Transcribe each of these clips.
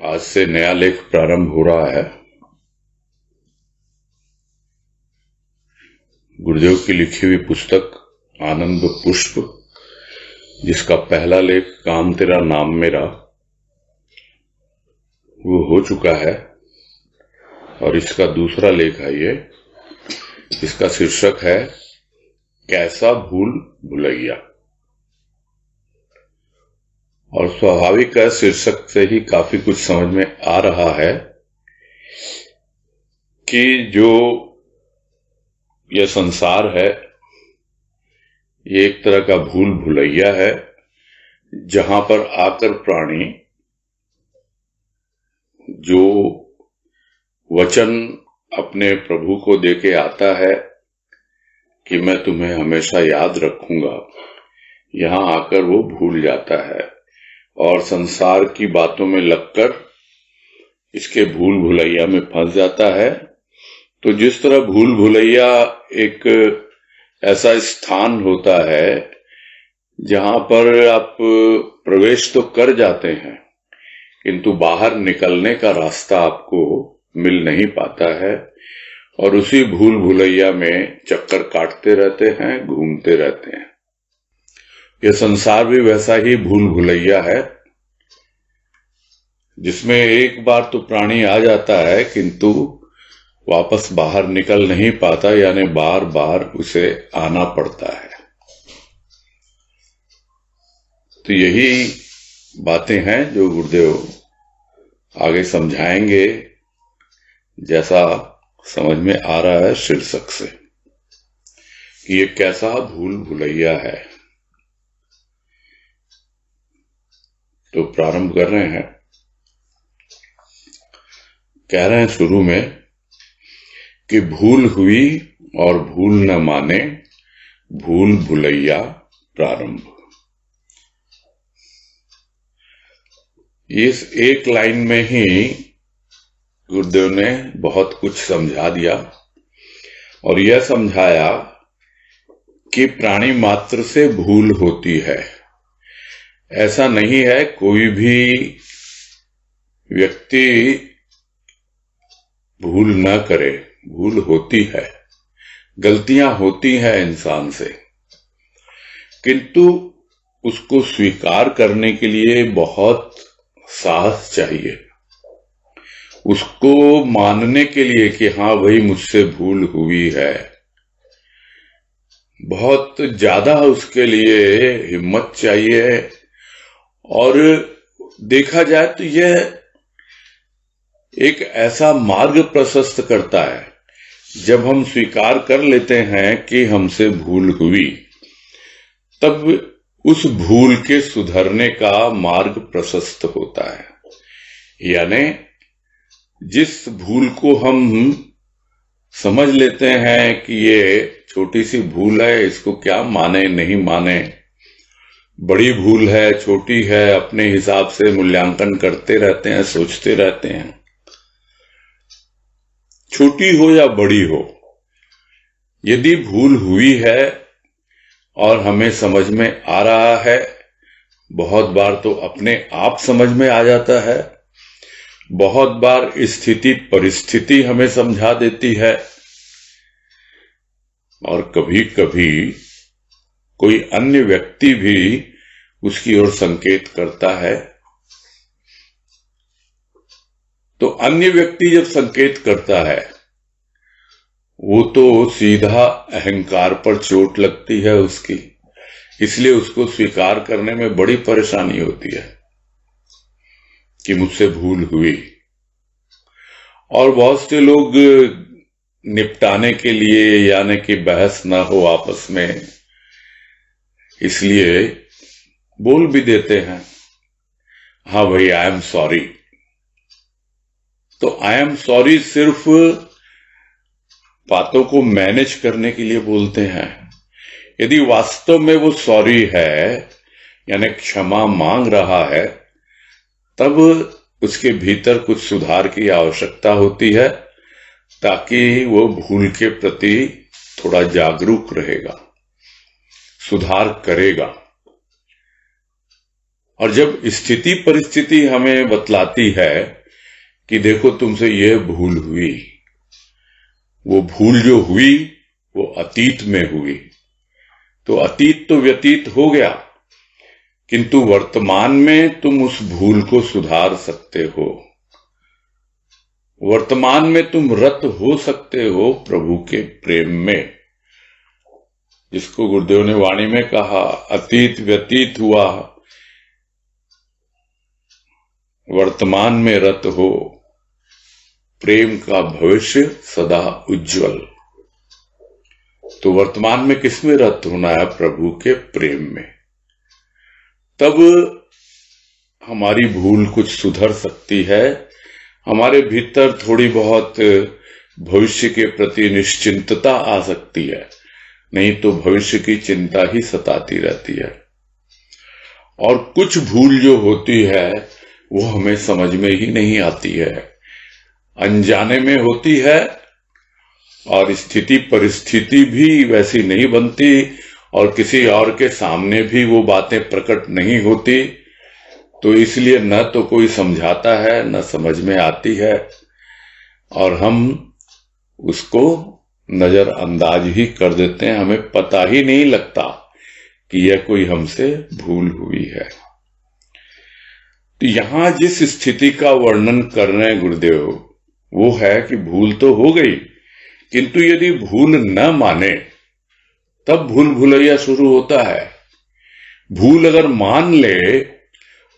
आज से नया लेख प्रारंभ हो रहा है। गुरुदेव की लिखी हुई पुस्तक आनंद पुष्प, जिसका पहला लेख काम तेरा नाम मेरा वो हो चुका है, और इसका दूसरा लेख है ये, इसका शीर्षक है कैसा भूल भुलैया। और स्वाभाविक है, शीर्षक से ही काफी कुछ समझ में आ रहा है कि जो यह संसार है ये एक तरह का भूल भुलैया है, जहां पर आकर प्राणी जो वचन अपने प्रभु को देके आता है कि मैं तुम्हें हमेशा याद रखूंगा, यहां आकर वो भूल जाता है और संसार की बातों में लगकर इसके भूल भुलैया में फंस जाता है। तो जिस तरह भूल भुलैया एक ऐसा स्थान होता है जहां पर आप प्रवेश तो कर जाते हैं, किंतु बाहर निकलने का रास्ता आपको मिल नहीं पाता है, और उसी भूल भुलैया में चक्कर काटते रहते हैं, घूमते रहते हैं। यह संसार भी वैसा ही भूल भुलैया है, जिसमें एक बार तो प्राणी आ जाता है किंतु वापस बाहर निकल नहीं पाता, यानी बार बार उसे आना पड़ता है। तो यही बातें हैं जो गुरुदेव आगे समझाएंगे, जैसा समझ में आ रहा है शीर्षक से कि ये कैसा भूल भुलैया है। तो प्रारंभ कर रहे हैं। कह रहे हैं शुरू में कि भूल हुई और भूल न माने, भूल भुलैया प्रारंभ। इस एक लाइन में ही गुरुदेव ने बहुत कुछ समझा दिया, और यह समझाया कि प्राणी मात्र से भूल होती है। ऐसा नहीं है कोई भी व्यक्ति भूल न करे, भूल होती है, गलतियां होती हैं इंसान से, किंतु उसको स्वीकार करने के लिए बहुत साहस चाहिए। उसको मानने के लिए कि हाँ भाई मुझसे भूल हुई है, बहुत ज्यादा उसके लिए हिम्मत चाहिए। और देखा जाए तो यह एक ऐसा मार्ग प्रशस्त करता है, जब हम स्वीकार कर लेते हैं कि हमसे भूल हुई, तब उस भूल के सुधरने का मार्ग प्रशस्त होता है। यानी जिस भूल को हम समझ लेते हैं कि ये छोटी सी भूल है, इसको क्या माने नहीं माने, बड़ी भूल है छोटी है, अपने हिसाब से मूल्यांकन करते रहते हैं, सोचते रहते हैं। छोटी हो या बड़ी हो, यदि भूल हुई है और हमें समझ में आ रहा है, बहुत बार तो अपने आप समझ में आ जाता है, बहुत बार स्थिति परिस्थिति हमें समझा देती है, और कभी कभी कोई अन्य व्यक्ति भी उसकी ओर संकेत करता है। तो अन्य व्यक्ति जब संकेत करता है, वो तो सीधा अहंकार पर चोट लगती है उसकी, इसलिए उसको स्वीकार करने में बड़ी परेशानी होती है कि मुझसे भूल हुई। और बहुत से लोग निपटाने के लिए, यानी कि बहस ना हो आपस में, इसलिए बोल भी देते हैं, हाँ भाई आई एम सॉरी। तो आई एम सॉरी सिर्फ बातों को मैनेज करने के लिए बोलते हैं। यदि वास्तव में वो सॉरी है, यानी क्षमा मांग रहा है, तब उसके भीतर कुछ सुधार की आवश्यकता होती है, ताकि वो भूल के प्रति थोड़ा जागरूक रहेगा, सुधार करेगा। और जब स्थिति परिस्थिति हमें बतलाती है कि देखो तुमसे यह भूल हुई, वो भूल जो हुई वो अतीत में हुई, तो अतीत तो व्यतीत हो गया, किंतु वर्तमान में तुम उस भूल को सुधार सकते हो। वर्तमान में तुम रत हो सकते हो प्रभु के प्रेम में, जिसको गुरुदेव ने वाणी में कहा, अतीत व्यतीत हुआ, वर्तमान में रत हो, प्रेम का भविष्य सदा उज्जवल। तो वर्तमान में किसमें रत होना है? प्रभु के प्रेम में। तब हमारी भूल कुछ सुधर सकती है, हमारे भीतर थोड़ी बहुत भविष्य के प्रति निश्चिंतता आ सकती है, नहीं तो भविष्य की चिंता ही सताती रहती है। और कुछ भूल जो होती है वो हमें समझ में ही नहीं आती है, अनजाने में होती है, और स्थिति परिस्थिति भी वैसी नहीं बनती, और किसी और के सामने भी वो बातें प्रकट नहीं होती, तो इसलिए न तो कोई समझाता है न समझ में आती है, और हम उसको नजरअंदाज ही कर देते हैं, हमें पता ही नहीं लगता कि यह कोई हमसे भूल हुई है। तो यहां जिस स्थिति का वर्णन कर रहे हैं गुरुदेव, वो है कि भूल तो हो गई, किंतु यदि भूल न माने तब भूल भुलैया शुरू होता है। भूल अगर मान ले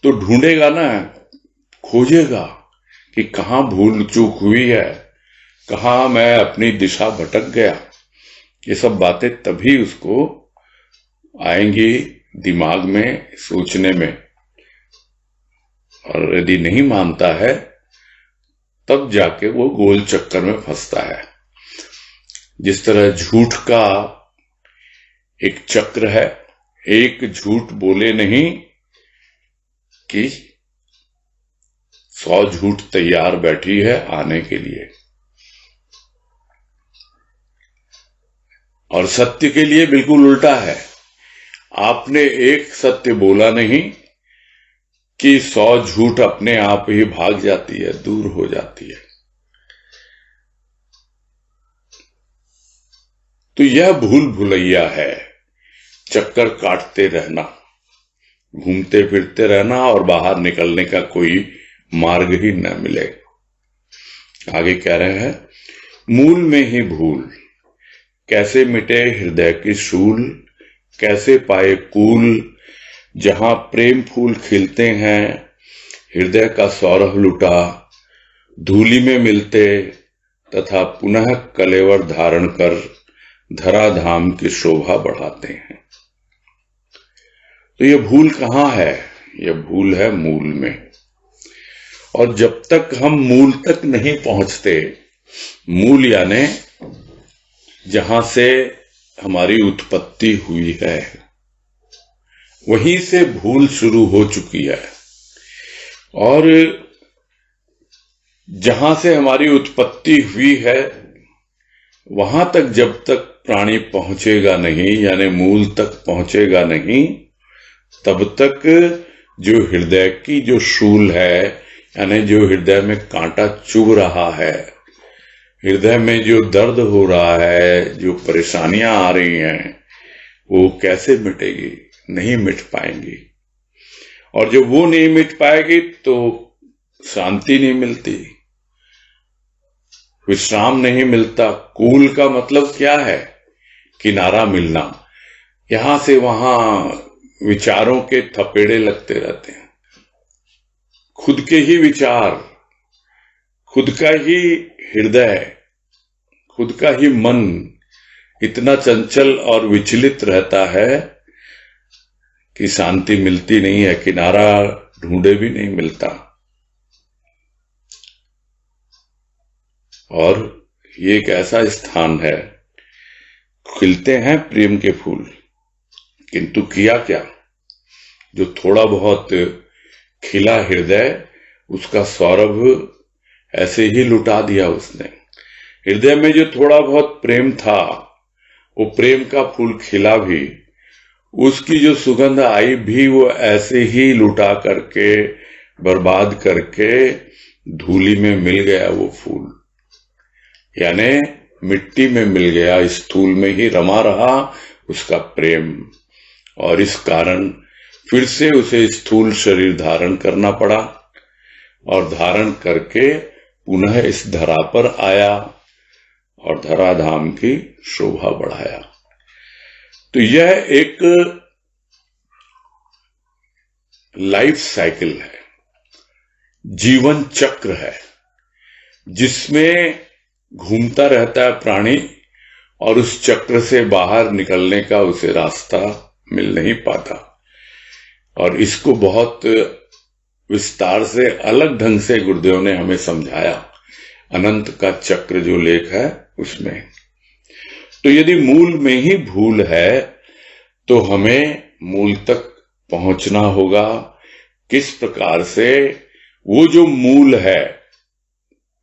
तो ढूंढेगा ना, खोजेगा कि कहां भूल चूक हुई है, कहां मैं अपनी दिशा भटक गया। ये सब बातें तभी उसको आएंगी दिमाग में, सोचने में। और यदि नहीं मानता है तब जाके वो गोल चक्कर में फंसता है। जिस तरह झूठ का एक चक्र है, एक झूठ बोले नहीं कि 100 झूठ तैयार बैठी है आने के लिए, और सत्य के लिए बिल्कुल उल्टा है। आपने एक सत्य बोला नहीं कि 100 झूठ अपने आप ही भाग जाती है, दूर हो जाती है। तो यह भूल भुलैया है, चक्कर काटते रहना, घूमते फिरते रहना, और बाहर निकलने का कोई मार्ग ही न मिले। आगे कह रहे हैं, मूल में ही भूल, कैसे मिटे हृदय की शूल, कैसे पाए कूल, जहां प्रेम फूल खिलते हैं, हृदय का सौरभ लुटा, धूलि में मिलते तथा पुनः कलेवर धारण कर धराधाम की शोभा बढ़ाते हैं। तो यह भूल कहां है? यह भूल है मूल में। और जब तक हम मूल तक नहीं पहुंचते, मूल यानी जहां से हमारी उत्पत्ति हुई है, वहीं से भूल शुरू हो चुकी है। और जहां से हमारी उत्पत्ति हुई है वहां तक जब तक प्राणी पहुंचेगा नहीं, यानी मूल तक पहुंचेगा नहीं, तब तक जो हृदय की जो शूल है, यानी जो हृदय में कांटा चुभ रहा है, हृदय में जो दर्द हो रहा है, जो परेशानियां आ रही हैं, वो कैसे मिटेगी? नहीं मिट पाएंगी। और जब वो नहीं मिट पाएगी तो शांति नहीं मिलती, विश्राम नहीं मिलता। कूल का मतलब क्या है? किनारा मिलना। यहां से वहां विचारों के थपेड़े लगते रहते हैं, खुद के ही विचार, खुद का ही हृदय, खुद का ही मन इतना चंचल और विचलित रहता है कि शांति मिलती नहीं है, किनारा ढूंढे भी नहीं मिलता। और ये एक ऐसा स्थान है, खिलते हैं प्रेम के फूल, किंतु किया क्या? जो थोड़ा बहुत खिला हृदय, उसका सौरभ ऐसे ही लुटा दिया उसने। हृदय में जो थोड़ा बहुत प्रेम था, वो प्रेम का फूल खिला भी, उसकी जो सुगंध आई भी वो ऐसे ही लुटा करके, बर्बाद करके धूली में मिल गया वो फूल, यानी मिट्टी में मिल गया, स्थूल में ही रमा रहा उसका प्रेम। और इस कारण फिर से उसे स्थूल शरीर धारण करना पड़ा और धारण करके पुनः इस धरा पर आया और धराधाम की शोभा बढ़ाया। तो यह एक लाइफ साइकिल है, जीवन चक्र है, जिसमें घूमता रहता है प्राणी और उस चक्र से बाहर निकलने का उसे रास्ता मिल नहीं पाता। और इसको बहुत विस्तार से अलग ढंग से गुरुदेव ने हमें समझाया अनंत का चक्र जो लेख है उसमें। तो यदि मूल में ही भूल है तो हमें मूल तक पहुंचना होगा। किस प्रकार से, वो जो मूल है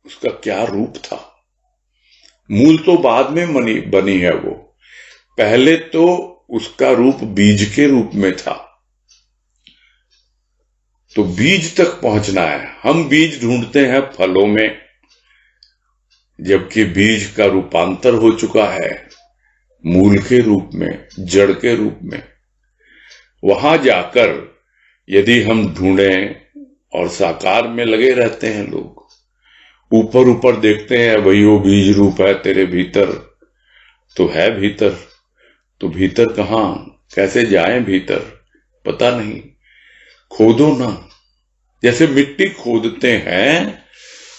उसका क्या रूप था। मूल तो बाद में बनी है, वो पहले तो उसका रूप बीज के रूप में था। तो बीज तक पहुंचना है। हम बीज ढूंढते हैं फलों में, जबकि बीज का रूपांतर हो चुका है मूल के रूप में, जड़ के रूप में। वहां जाकर यदि हम ढूंढें, और साकार में लगे रहते हैं लोग, ऊपर ऊपर देखते हैं भाई वो बीज रूप है तेरे भीतर, तो है भीतर, तो भीतर कहां, कैसे जाएं भीतर, पता नहीं। खोदो ना, जैसे मिट्टी खोदते हैं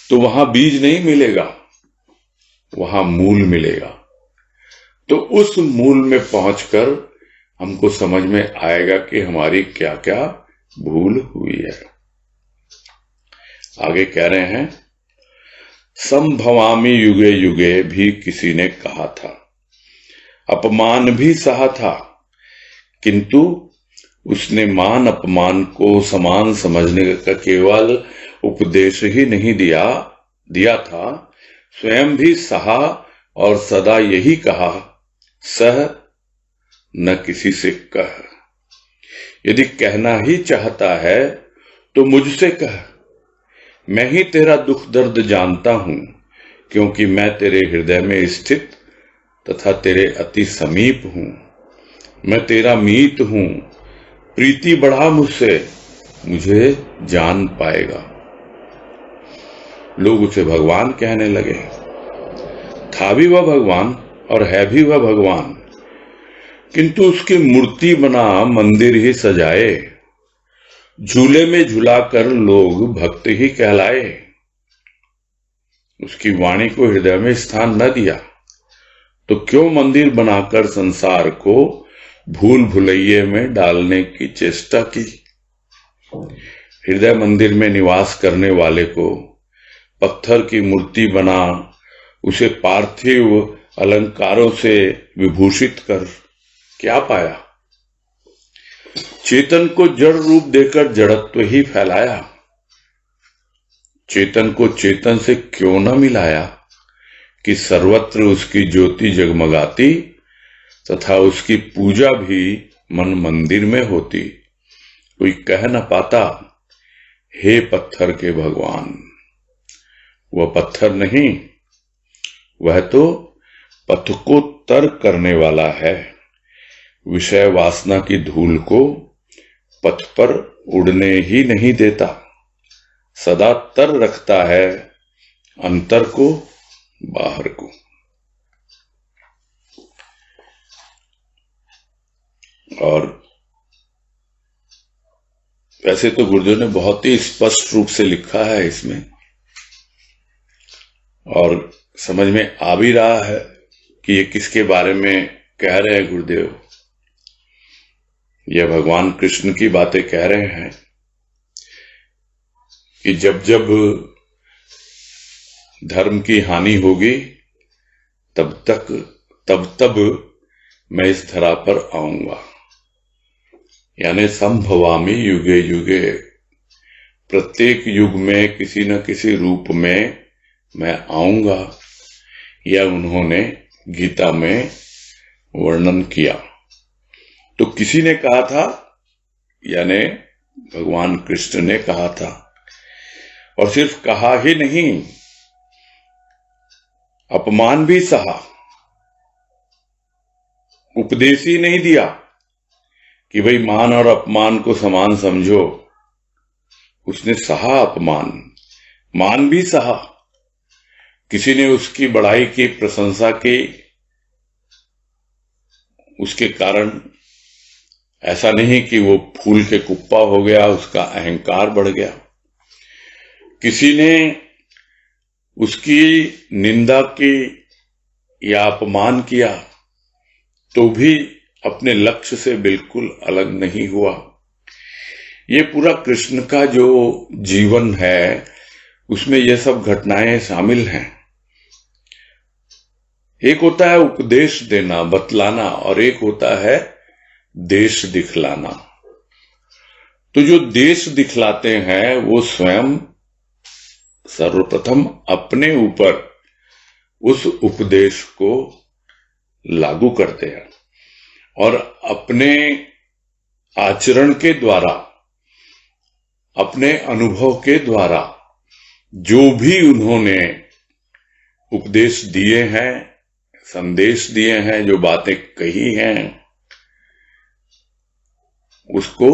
तो वहां बीज नहीं मिलेगा, वहां मूल मिलेगा। तो उस मूल में पहुंचकर हमको समझ में आएगा कि हमारी क्या क्या भूल हुई है। आगे कह रहे हैं, संभवामी युगे युगे भी किसी ने कहा था, अपमान भी सहा था, किंतु उसने मान अपमान को समान समझने का केवल उपदेश ही नहीं दिया था, स्वयं भी सहा और सदा यही कहा, सह न किसी से कह। यदि कहना ही चाहता है तो मुझसे कह, मैं ही तेरा दुख दर्द जानता हूं, क्योंकि मैं तेरे हृदय में स्थित तथा तेरे अति समीप हूं। मैं तेरा मीत हूं, प्रीति बढ़ा मुझसे, मुझे जान पाएगा। लोग उसे भगवान कहने लगे। था भी वह भगवान और है भी वह भगवान, किंतु उसकी मूर्ति बना मंदिर ही सजाए, झूले में झुलाकर लोग भक्त ही कहलाए। उसकी वाणी को हृदय में स्थान न दिया तो क्यों मंदिर बनाकर संसार को भूल भुलैये में डालने की चेष्टा की। हृदय मंदिर में निवास करने वाले को पत्थर की मूर्ति बना उसे पार्थिव अलंकारों से विभूषित कर क्या पाया। चेतन को जड़ रूप देकर जड़त्व ही फैलाया। चेतन को चेतन से क्यों न मिलाया कि सर्वत्र उसकी ज्योति जगमगाती तथा उसकी पूजा भी मन मंदिर में होती। कोई कह न पाता, हे पत्थर के भगवान। वह पत्थर नहीं, वह तो पथ को तर करने वाला है। विषय वासना की धूल को पथ पर उड़ने ही नहीं देता, सदा तर रखता है अंतर को बाहर को। और वैसे तो गुरुदेव ने बहुत ही स्पष्ट रूप से लिखा है इसमें, और समझ में आ भी रहा है कि ये किसके बारे में कह रहे हैं गुरुदेव। यह भगवान कृष्ण की बातें कह रहे हैं कि जब जब धर्म की हानि होगी तब मैं इस धरा पर आऊंगा। यानी संभवामी युगे युगे, प्रत्येक युग में किसी न किसी रूप में मैं आऊंगा। यह उन्होंने गीता में वर्णन किया। तो किसी ने कहा था, यानी भगवान कृष्ण ने कहा था, और सिर्फ कहा ही नहीं, अपमान भी सहा। उपदेश ही नहीं दिया कि भाई मान और अपमान को समान समझो, उसने सहा अपमान, मान भी सहा। किसी ने उसकी बड़ाई की, प्रशंसा की, उसके कारण ऐसा नहीं कि वो फूल के कुप्पा हो गया, उसका अहंकार बढ़ गया। किसी ने उसकी निंदा की या अपमान किया तो भी अपने लक्ष्य से बिल्कुल अलग नहीं हुआ। ये पूरा कृष्ण का जो जीवन है उसमें ये सब घटनाएं शामिल हैं। एक होता है उपदेश देना, बतलाना, और एक होता है देश दिखलाना। तो जो देश दिखलाते हैं वो स्वयं सर्वप्रथम अपने ऊपर उस उपदेश को लागू करते हैं और अपने आचरण के द्वारा, अपने अनुभव के द्वारा जो भी उन्होंने उपदेश दिए हैं, संदेश दिए हैं, जो बातें कही हैं, उसको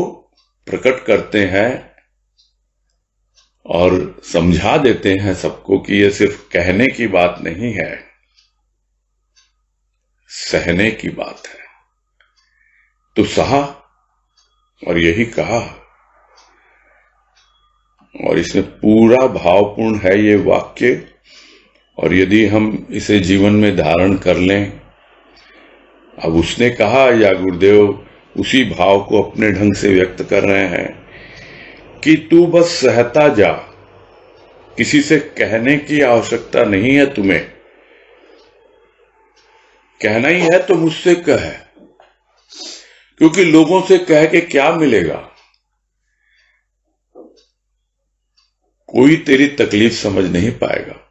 प्रकट करते हैं और समझा देते हैं सबको कि यह सिर्फ कहने की बात नहीं है, सहने की बात है। तो सहा और यही कहा, और इसमें पूरा भावपूर्ण है ये वाक्य। और यदि हम इसे जीवन में धारण कर लें, अब उसने कहा या गुरुदेव उसी भाव को अपने ढंग से व्यक्त कर रहे हैं कि तू बस सहता जा, किसी से कहने की आवश्यकता नहीं है तुम्हें, कहना ही है तो मुझसे कह, क्योंकि लोगों से कह के क्या मिलेगा? कोई तेरी तकलीफ समझ नहीं पाएगा,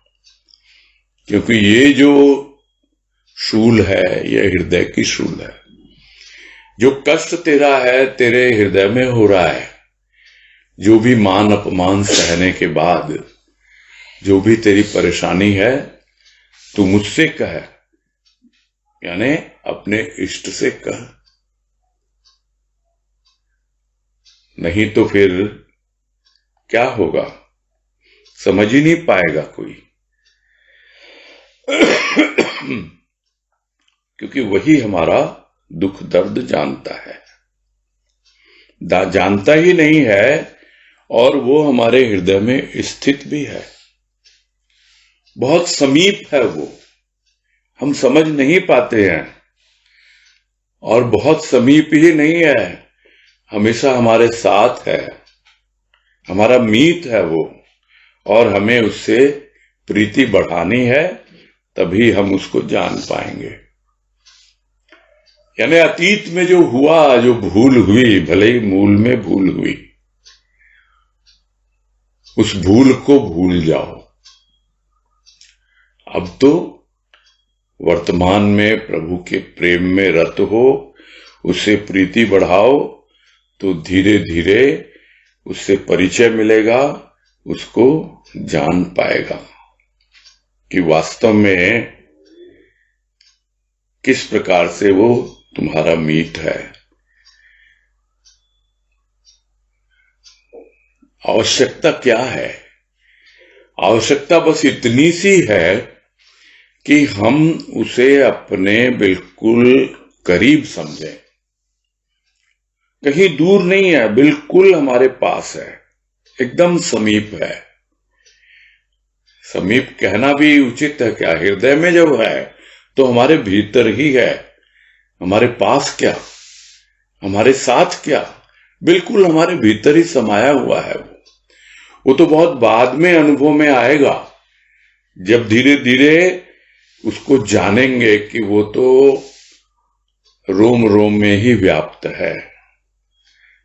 क्योंकि ये जो शूल है ये हृदय की शूल है। जो कष्ट तेरा है, तेरे हृदय में हो रहा है, जो भी मान अपमान सहने के बाद जो भी तेरी परेशानी है, तू मुझसे कह, यानी अपने इष्ट से कह। नहीं तो फिर क्या होगा, समझ ही नहीं पाएगा कोई। क्योंकि वही हमारा दुख दर्द जानता है, जानता ही नहीं है, और वो हमारे हृदय में स्थित भी है, बहुत समीप है वो, हम समझ नहीं पाते हैं। और बहुत समीप ही नहीं है, हमेशा हमारे साथ है, हमारा मीत है वो, और हमें उससे प्रीति बढ़ानी है, तभी हम उसको जान पाएंगे। यानी अतीत में जो हुआ, जो भूल हुई, भले ही मूल में भूल हुई, उस भूल को भूल जाओ। अब तो वर्तमान में प्रभु के प्रेम में रत हो, उससे प्रीति बढ़ाओ, तो धीरे धीरे उससे परिचय मिलेगा, उसको जान पाएगा कि वास्तव में किस प्रकार से वो तुम्हारा मीत है। आवश्यकता क्या है? आवश्यकता बस इतनी सी है कि हम उसे अपने बिल्कुल करीब समझें, कहीं दूर नहीं है, बिल्कुल हमारे पास है, एकदम समीप है। समीप कहना भी उचित है क्या? हृदय में जब है तो हमारे भीतर ही है, हमारे पास क्या, हमारे साथ क्या, बिल्कुल हमारे भीतर ही समाया हुआ है। वो तो बहुत बाद में अनुभव में आएगा, जब धीरे धीरे उसको जानेंगे कि वो तो रोम रोम में ही व्याप्त है।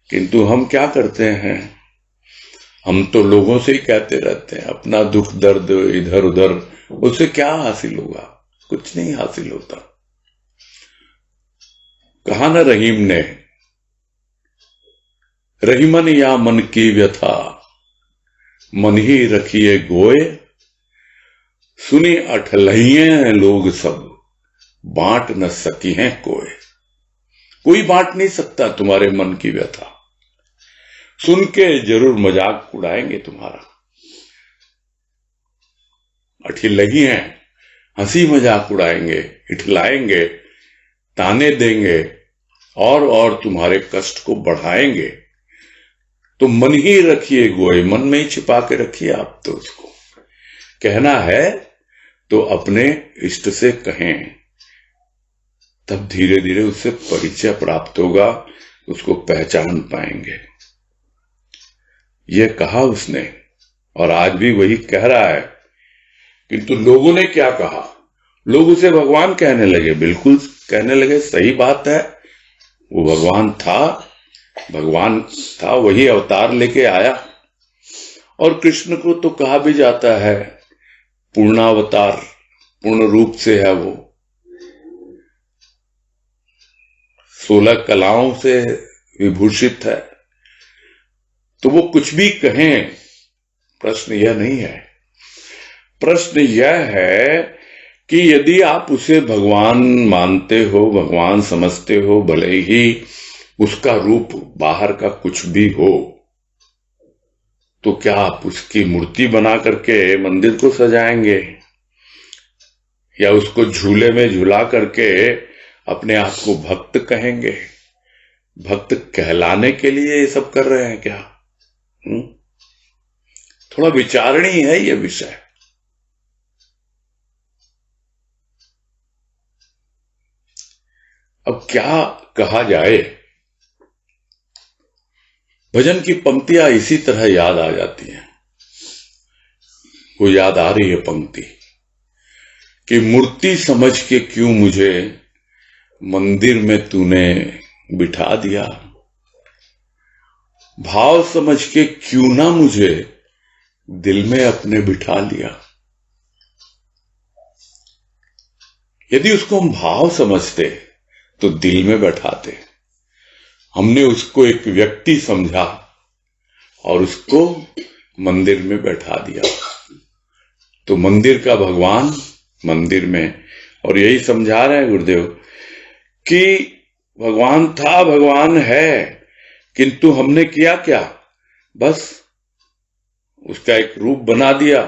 किंतु हम क्या करते हैं, हम तो लोगों से ही कहते रहते हैं अपना दुख दर्द इधर उधर, उससे क्या हासिल होगा? कुछ नहीं हासिल होता। कहा ना रहीम ने रही मन या मन की व्यथा, मन ही रखिए गोए, सुनी अठलहिए लोग सब, बांट न सकी हैं कोई। कोई बांट नहीं सकता तुम्हारे मन की व्यथा, सुन के जरूर मजाक उड़ाएंगे तुम्हारा। अठिलही हैं, हंसी मजाक उड़ाएंगे, इठलाएंगे, ताने देंगे और तुम्हारे कष्ट को बढ़ाएंगे। तो मन ही रखिए गोए, मन में ही छिपा के रखिए आप तो उसको। कहना है तो अपने इष्ट से कहें, तब धीरे धीरे उससे परिचय प्राप्त होगा, उसको पहचान पाएंगे। यह कहा उसने और आज भी वही कह रहा है। किंतु लोगों ने क्या कहा? लोग उसे भगवान कहने लगे। बिल्कुल कहने लगे, सही बात है, वो भगवान था, वही अवतार लेके आया। और कृष्ण को तो कहा भी जाता है पूर्णावतार, पूर्ण रूप से है वो, 16 कलाओं से विभूषित है। तो वो कुछ भी कहें, प्रश्न यह नहीं है। प्रश्न यह है कि यदि आप उसे भगवान मानते हो, भगवान समझते हो, भले ही उसका रूप बाहर का कुछ भी हो, तो क्या आप उसकी मूर्ति बना करके मंदिर को सजाएंगे या उसको झूले में झूला करके अपने आप को भक्त कहेंगे? भक्त कहलाने के लिए ये सब कर रहे हैं क्या? थोड़ा विचारणीय है यह विषय। अब क्या कहा जाए? भजन की पंक्तियां इसी तरह याद आ जाती हैं। वो याद आ रही है पंक्ति कि मूर्ति समझ के क्यों मुझे मंदिर में तूने बिठा दिया, भाव समझ के क्यों ना मुझे दिल में अपने बिठा लिया। यदि उसको हम भाव समझते तो दिल में बैठाते। हमने उसको एक व्यक्ति समझा और उसको मंदिर में बैठा दिया। तो मंदिर का भगवान मंदिर में, और यही समझा रहे हैं गुरुदेव कि भगवान था, भगवान है, किंतु हमने किया क्या? बस उसका एक रूप बना दिया,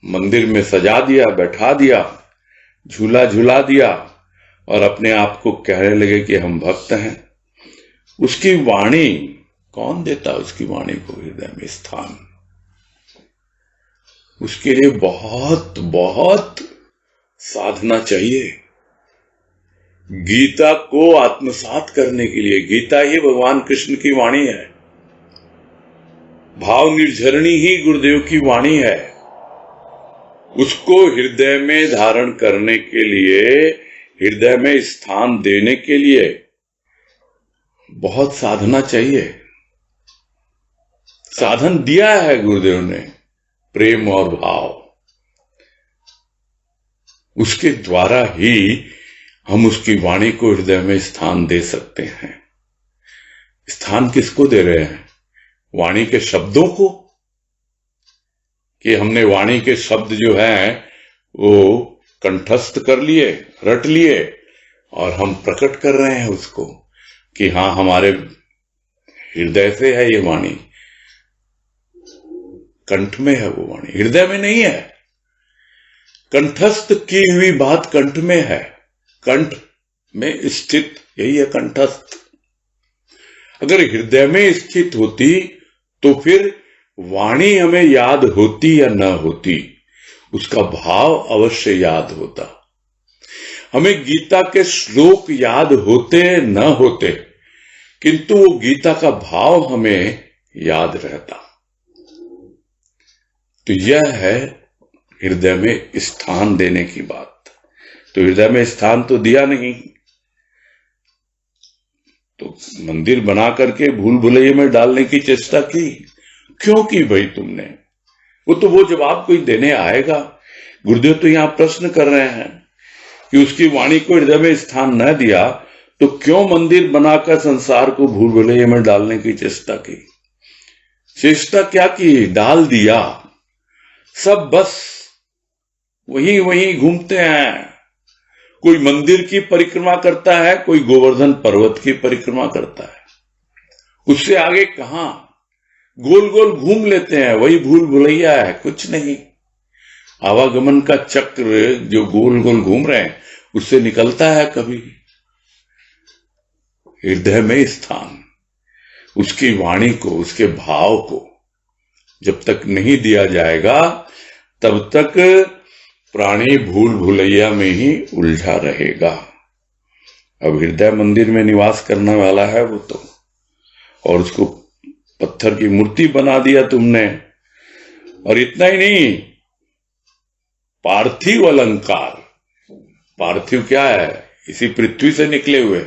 मंदिर में सजा दिया, बैठा दिया, झूला झूला दिया और अपने आप को कहने लगे कि हम भक्त हैं। उसकी वाणी कौन देता? उसकी वाणी को हृदय में स्थान। उसके लिए बहुत बहुत साधना चाहिए। गीता को आत्मसात करने के लिए, गीता ही भगवान कृष्ण की वाणी है, भाव निर्झरणी ही गुरुदेव की वाणी है। उसको हृदय में धारण करने के लिए, हृदय में स्थान देने के लिए बहुत साधना चाहिए। साधन दिया है गुरुदेव ने, प्रेम और भाव। उसके द्वारा ही हम उसकी वाणी को हृदय में स्थान दे सकते हैं। स्थान किसको दे रहे हैं? वाणी के शब्दों को, कि हमने वाणी के शब्द जो हैं वो कंठस्थ कर लिए, रट लिए और हम प्रकट कर रहे हैं उसको कि हाँ, हमारे हृदय से है ये वाणी। कंठ में है वो वाणी, हृदय में नहीं है। कंठस्थ की हुई बात कंठ में है, कंठ में स्थित, यही है कंठस्थ। अगर हृदय में स्थित होती तो फिर वाणी हमें याद होती या न होती, उसका भाव अवश्य याद होता। हमें गीता के श्लोक याद होते न होते, किंतु वो गीता का भाव हमें याद रहता। तो यह है हृदय में स्थान देने की बात। तो हृदय में स्थान तो दिया नहीं, तो मंदिर बना करके भूल भुलैया में डालने की चेष्टा की। क्यों की भाई तुमने? वो जवाब कोई देने आएगा। गुरुदेव तो यहां प्रश्न कर रहे हैं कि उसकी वाणी को हृदय में स्थान न दिया तो क्यों मंदिर बनाकर संसार को भूल भुलैया में डालने की चेष्टा की? चेष्टा क्या की? डाल दिया सब, बस वही वही घूमते हैं। कोई मंदिर की परिक्रमा करता है, कोई गोवर्धन पर्वत की परिक्रमा करता है, उससे आगे कहां? गोल गोल घूम लेते हैं, वही भूल भुलैया है, कुछ नहीं। आवागमन का चक्र जो गोल गोल घूम रहे हैं उससे निकलता है कभी? हृदय में स्थान, उसकी वाणी को, उसके भाव को जब तक नहीं दिया जाएगा तब तक प्राणी भूल भुलैया में ही उलझा रहेगा। अब हृदय मंदिर में निवास करने वाला है वो तो, और उसको पत्थर की मूर्ति बना दिया तुमने। और इतना ही नहीं, पार्थिव अलंकार। पार्थिव क्या है? इसी पृथ्वी से निकले हुए।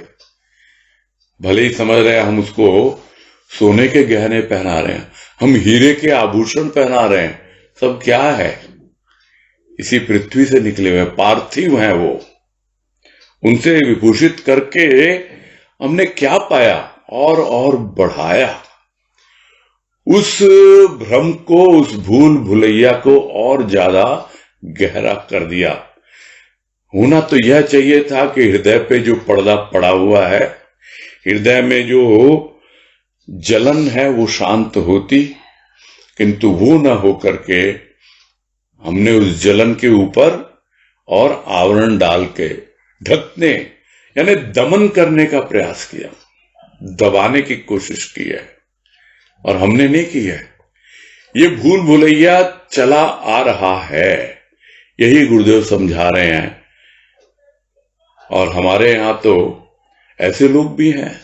भले ही समझ रहे हैं हम उसको सोने के गहने पहना रहे हैं, हम हीरे के आभूषण पहना रहे हैं, सब क्या है? इसी पृथ्वी से निकले हुए पार्थिव हैं वो। उनसे विभूषित करके हमने क्या पाया? और बढ़ाया उस भ्रम को, उस भूल भुलैया को और ज्यादा गहरा कर दिया। होना तो यह चाहिए था कि हृदय पे जो पर्दा पड़ा हुआ है, हृदय में जो जलन है वो शांत होती, किंतु वो न होकर के हमने उस जलन के ऊपर और आवरण डाल के ढकने यानी दमन करने का प्रयास किया, दबाने की कोशिश की है, और हमने नहीं की है। ये भूल भुलैया चला आ रहा है, यही गुरुदेव समझा रहे हैं। और हमारे यहां तो ऐसे लोग भी हैं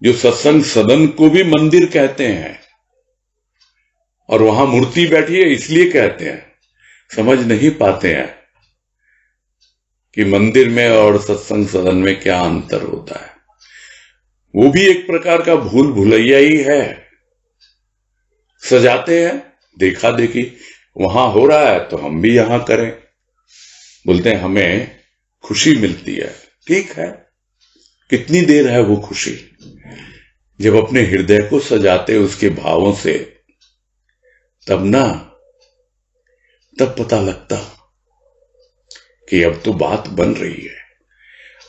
जो सत्संग सदन को भी मंदिर कहते हैं, और वहां मूर्ति बैठी है इसलिए कहते हैं। समझ नहीं पाते हैं कि मंदिर में और सत्संग सदन में क्या अंतर होता है। वो भी एक प्रकार का भूल भुलैया ही है। सजाते हैं, देखा देखी वहां हो रहा है तो हम भी यहां करें। बोलते हैं हमें खुशी मिलती है। ठीक है, कितनी देर है वो खुशी? जब अपने हृदय को सजाते उसके भावों से, तब पता लगता कि अब तो बात बन रही है,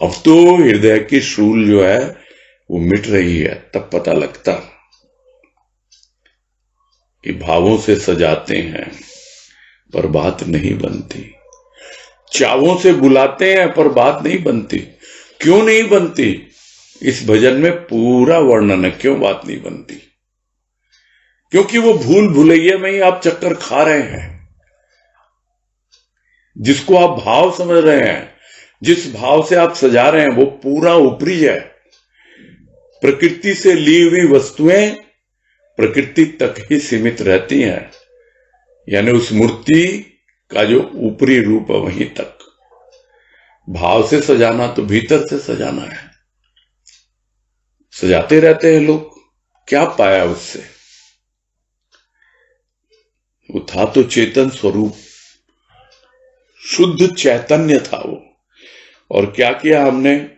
अब तो हृदय की शूल जो है वो मिट रही है। तब पता लगता कि भावों से सजाते हैं पर बात नहीं बनती, चावों से बुलाते हैं पर बात नहीं बनती। क्यों नहीं बनती? इस भजन में पूरा वर्णन है क्यों बात नहीं बनती। क्योंकि वो भूल भुलैया में ही आप चक्कर खा रहे हैं। जिसको आप भाव समझ रहे हैं, जिस भाव से आप सजा रहे हैं, वो पूरा ऊपरी है। प्रकृति से ली हुई वस्तुएं प्रकृति तक ही सीमित रहती हैं, यानी उस मूर्ति का जो ऊपरी रूप है वहीं तक। भाव से सजाना तो भीतर से सजाना है। सजाते रहते हैं लोग, क्या पाया उससे? वो था तो चेतन स्वरूप, शुद्ध चैतन्य था वो। और क्या किया हमने?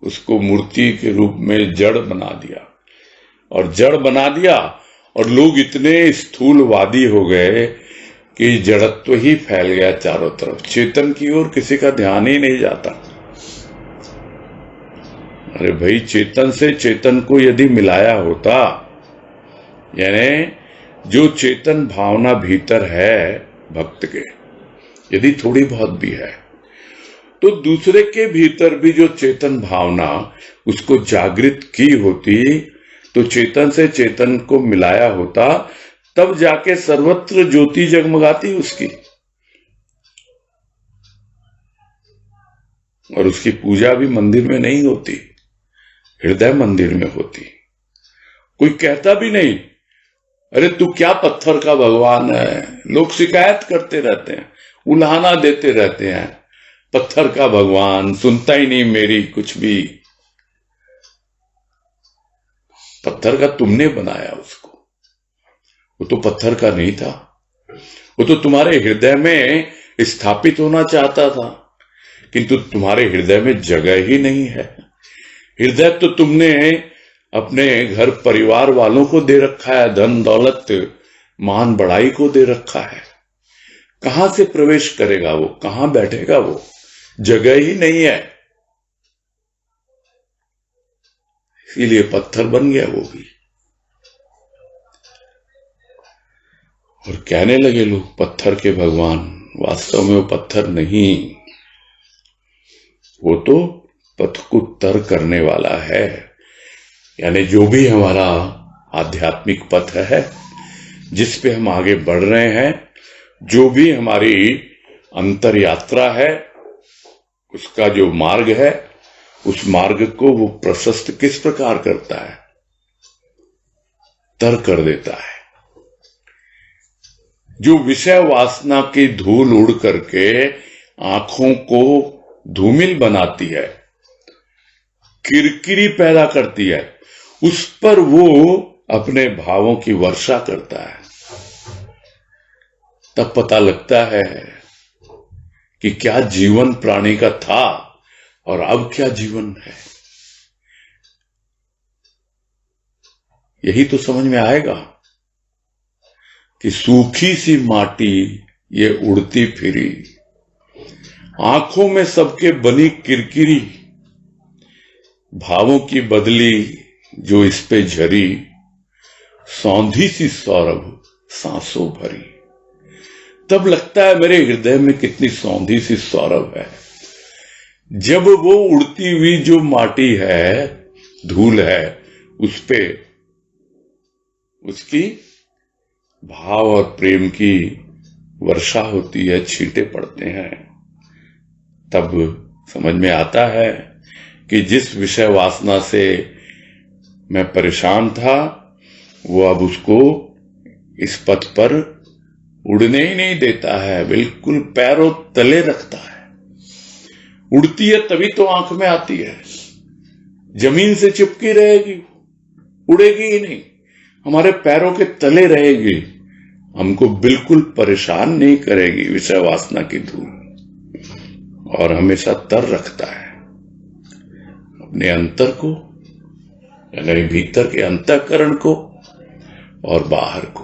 उसको मूर्ति के रूप में जड़ बना दिया, और जड़ बना दिया, और लोग इतने स्थूलवादी हो गए कि जड़त्व ही फैल गया चारों तरफ। चेतन की ओर किसी का ध्यान ही नहीं जाता। अरे भाई, चेतन से चेतन को यदि मिलाया होता, यानी जो चेतन भावना भीतर है भक्त के, यदि थोड़ी बहुत भी है, तो दूसरे के भीतर भी जो चेतन भावना उसको जागृत की होती, तो चेतन से चेतन को मिलाया होता, तब जाके सर्वत्र ज्योति जगमगाती उसकी, और उसकी पूजा भी मंदिर में नहीं होती, हृदय मंदिर में होती। कोई कहता भी नहीं अरे तू क्या पत्थर का भगवान है। लोग शिकायत करते रहते हैं, उल्हाना देते रहते हैं, पत्थर का भगवान, सुनता ही नहीं मेरी कुछ भी। पत्थर का तुमने बनाया उसको, वो तो पत्थर का नहीं था, वो तो तुम्हारे हृदय में स्थापित होना चाहता था, किंतु तुम्हारे हृदय में जगह ही नहीं है। हृदय तो तुमने अपने घर परिवार वालों को दे रखा है, धन दौलत मान बढ़ाई को दे रखा है। कहां से प्रवेश करेगा वो, कहां बैठेगा वो, जगह ही नहीं है। इसीलिए पत्थर बन गया वो भी। और कहने लगे लोग पत्थर के भगवान, वास्तव में वो पत्थर नहीं, वो तो पथ को तर करने वाला है। यानी जो भी हमारा आध्यात्मिक पथ है, जिस पे हम आगे बढ़ रहे हैं, जो भी हमारी अंतर यात्रा है, उसका जो मार्ग है, उस मार्ग को वो प्रशस्त किस प्रकार करता है, तर कर देता है। जो विषय वासना की धूल उड़ करके आंखों को धूमिल बनाती है, किरकिरी पैदा करती है, उस पर वो अपने भावों की वर्षा करता है। तब पता लगता है कि क्या जीवन प्राणी का था और अब क्या जीवन है। यही तो समझ में आएगा कि सूखी सी माटी ये उड़ती फिरी, आंखों में सबके बनी किरकिरी, भावों की बदली जो इस पे झरी, सौंधी सी सौरभ सांसों भरी। तब लगता है मेरे हृदय में कितनी सौंधी सी सौरभ है, जब वो उड़ती हुई जो माटी है, धूल है, उस पे उसकी भाव और प्रेम की वर्षा होती है, छींटे पड़ते हैं। तब समझ में आता है कि जिस विषय वासना से मैं परेशान था, वो अब उसको इस पथ पर उड़ने ही नहीं देता है, बिल्कुल पैरों तले रखता है। उड़ती है तभी तो आंख में आती है, जमीन से चिपकी रहेगी, उड़ेगी ही नहीं, हमारे पैरों के तले रहेगी, हमको बिल्कुल परेशान नहीं करेगी विषय वासना की धूल, और हमेशा तर रखता है अपने अंतर को, यानी भीतर के अंतःकरण को और बाहर को।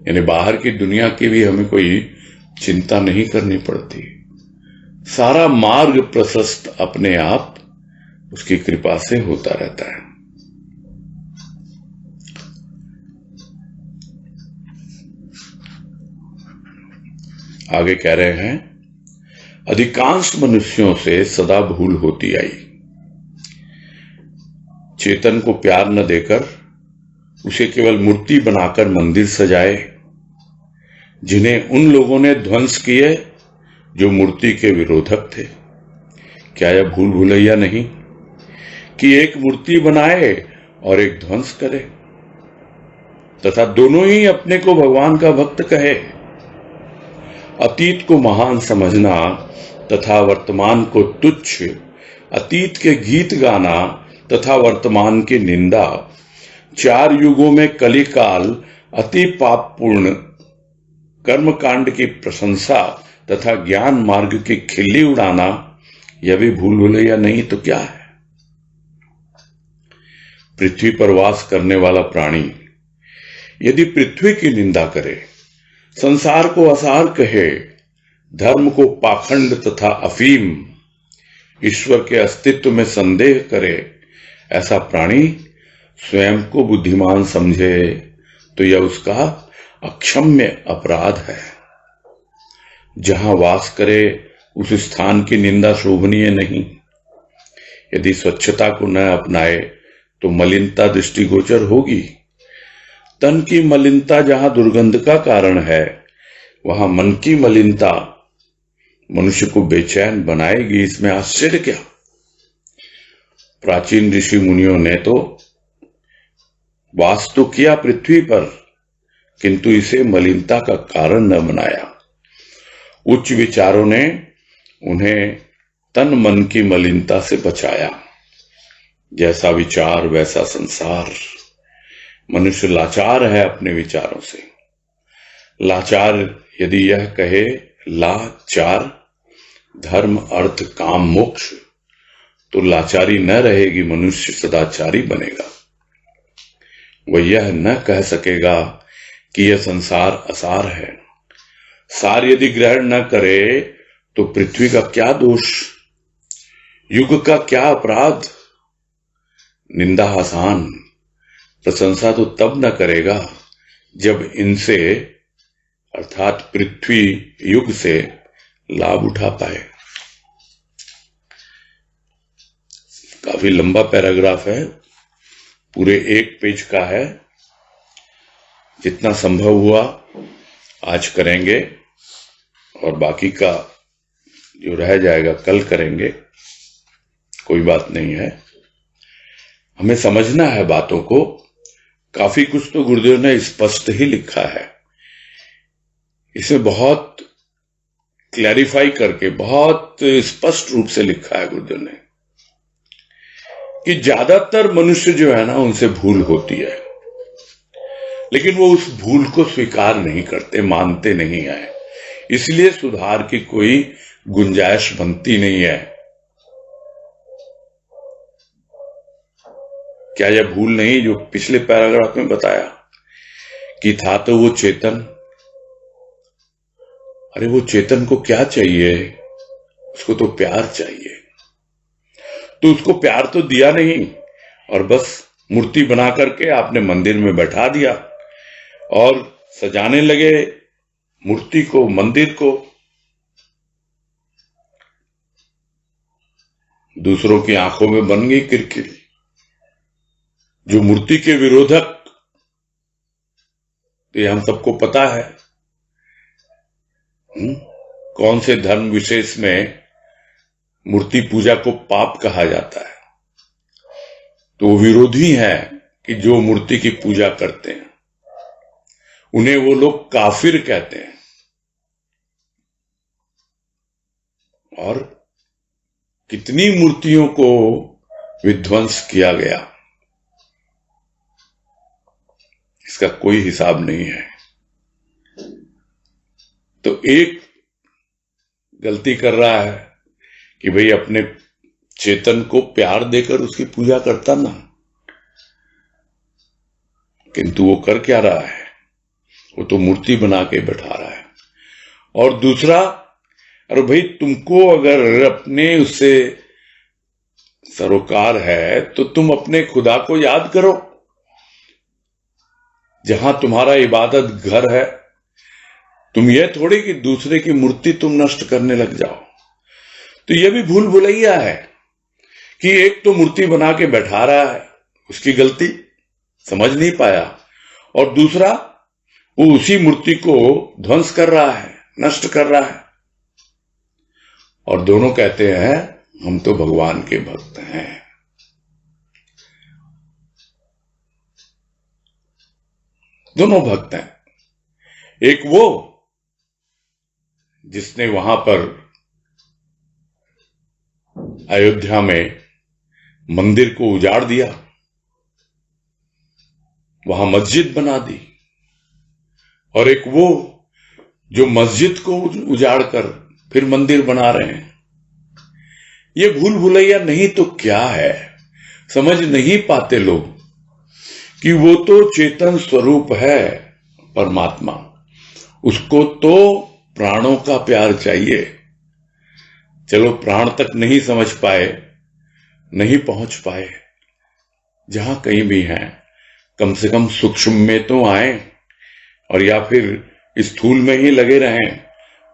यानी बाहर की दुनिया की भी हमें कोई चिंता नहीं करनी पड़ती, सारा मार्ग प्रशस्त अपने आप उसकी कृपा से होता रहता है। आगे कह रहे हैं, अधिकांश मनुष्यों से सदा भूल होती आई। चेतन को प्यार न देकर उसे केवल मूर्ति बनाकर मंदिर सजाए, जिन्हें उन लोगों ने ध्वंस किए जो मूर्ति के विरोधक थे। क्या यह भूल भुलैया नहीं कि एक मूर्ति बनाए और एक ध्वंस करे, तथा दोनों ही अपने को भगवान का भक्त कहे। अतीत को महान समझना तथा वर्तमान को तुच्छ, अतीत के गीत गाना तथा वर्तमान की निंदा, चार युगों में कलिकाल अति पापपूर्ण कर्मकांड की प्रशंसा तथा ज्ञान मार्ग की खिल्ली उड़ाना, यह भी भूल भुलैया नहीं तो क्या है। पृथ्वी पर वास करने वाला प्राणी यदि पृथ्वी की निंदा करे, संसार को असार कहे, धर्म को पाखंड तथा अफीम, ईश्वर के अस्तित्व में संदेह करे, ऐसा प्राणी स्वयं को बुद्धिमान समझे तो यह उसका अक्षम्य अपराध है। जहां वास करे उस स्थान की निंदा शोभनीय नहीं। यदि स्वच्छता को न अपनाए तो मलिनता दृष्टिगोचर होगी। तन की मलिनता जहां दुर्गंध का कारण है, वहां मन की मलिनता मनुष्य को बेचैन बनाएगी। इसमें आश्चर्य क्या। प्राचीन ऋषि मुनियों ने तो वास तो किया पृथ्वी पर, किंतु इसे मलिनता का कारण न बनाया। उच्च विचारों ने उन्हें तन मन की मलिनता से बचाया। जैसा विचार वैसा संसार। मनुष्य लाचार है अपने विचारों से। लाचार यदि यह कहे लाचार, धर्म अर्थ काम मोक्ष, तो लाचारी न रहेगी, मनुष्य सदाचारी बनेगा। वह यह न कह सकेगा कि यह संसार असार है। सार यदि ग्रहण न करे तो पृथ्वी का क्या दोष, युग का क्या अपराध। निंदा आसान, प्रशंसा तो तब न करेगा जब इनसे अर्थात पृथ्वी युग से लाभ उठा पाए। काफी लंबा पैराग्राफ है, पूरे 1 पेज का है। जितना संभव हुआ आज करेंगे और बाकी का जो रह जाएगा कल करेंगे, कोई बात नहीं है। हमें समझना है बातों को। काफी कुछ तो गुरुदेव ने स्पष्ट ही लिखा है, इसे बहुत क्लैरिफाई करके बहुत स्पष्ट रूप से लिखा है गुरुदेव ने कि ज्यादातर मनुष्य जो है ना, उनसे भूल होती है, लेकिन वो उस भूल को स्वीकार नहीं करते, मानते नहीं है, इसलिए सुधार की कोई गुंजाइश बनती नहीं है। क्या यह भूल नहीं जो पिछले पैराग्राफ में बताया कि था तो वो चेतन। अरे वो चेतन को क्या चाहिए, उसको तो प्यार चाहिए, तो उसको प्यार तो दिया नहीं और बस मूर्ति बना करके आपने मंदिर में बैठा दिया और सजाने लगे मूर्ति को, मंदिर को। दूसरों की आंखों में बन गई किरकिरी। जो मूर्ति के विरोधक, तो ये हम सबको पता है कौन से धर्म विशेष में मूर्ति पूजा को पाप कहा जाता है, तो वो विरोधी हैं कि जो मूर्ति की पूजा करते हैं उन्हें वो लोग काफिर कहते हैं। और कितनी मूर्तियों को विध्वंस किया गया, इसका कोई हिसाब नहीं है। तो एक गलती कर रहा है कि भाई अपने चेतन को प्यार देकर उसकी पूजा करता ना, किंतु वो कर क्या रहा है, वो तो मूर्ति बना के बैठा रहा है। और दूसरा, अरे भाई तुमको अगर अपने उससे सरोकार है तो तुम अपने खुदा को याद करो, जहां तुम्हारा इबादत घर है। तुम ये थोड़ी कि दूसरे की मूर्ति तुम नष्ट करने लग जाओ। तो यह भी भूल भुलैया है कि एक तो मूर्ति बना के बैठा रहा है, उसकी गलती समझ नहीं पाया, और दूसरा वो उसी मूर्ति को ध्वंस कर रहा है, नष्ट कर रहा है। और दोनों कहते हैं हम तो भगवान के भक्त हैं। दोनों भक्त हैं। एक वो जिसने वहां पर अयोध्या में मंदिर को उजाड़ दिया, वहां मस्जिद बना दी, और एक वो जो मस्जिद को उजाड़ कर फिर मंदिर बना रहे हैं। ये भूल भुलैया नहीं तो क्या है, समझ नहीं पाते लोग कि वो तो चेतन स्वरूप है परमात्मा, उसको तो प्राणों का प्यार चाहिए। चलो प्राण तक नहीं समझ पाए, नहीं पहुंच पाए, जहां कहीं भी हैं कम से कम सूक्ष्म में तो आए, और या फिर स्थूल में ही लगे रहें,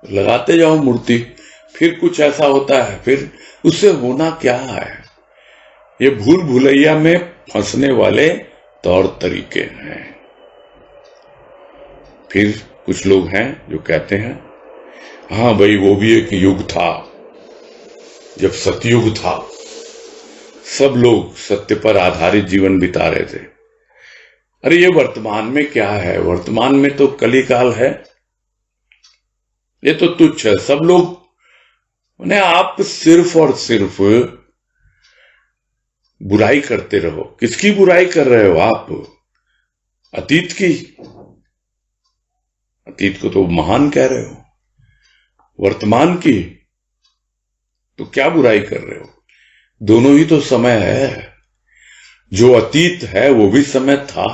लगाते जाओ मूर्ति। फिर कुछ ऐसा होता है, फिर उससे होना क्या है। ये भूल भुलैया में फंसने वाले तौर तरीके हैं। फिर कुछ लोग हैं जो कहते हैं हाँ भाई वो भी एक युग था जब सतयुग था, सब लोग सत्य पर आधारित जीवन बिता रहे थे। अरे ये वर्तमान में क्या है, वर्तमान में तो कलिकाल है, ये तो तुच्छ है। सब लोग उन्हें, आप सिर्फ और सिर्फ बुराई करते रहो। किसकी बुराई कर रहे हो आप? अतीत की। अतीत को तो महान कह रहे हो, वर्तमान की तो क्या बुराई कर रहे हो? दोनों ही तो समय है। जो अतीत है वो भी समय था,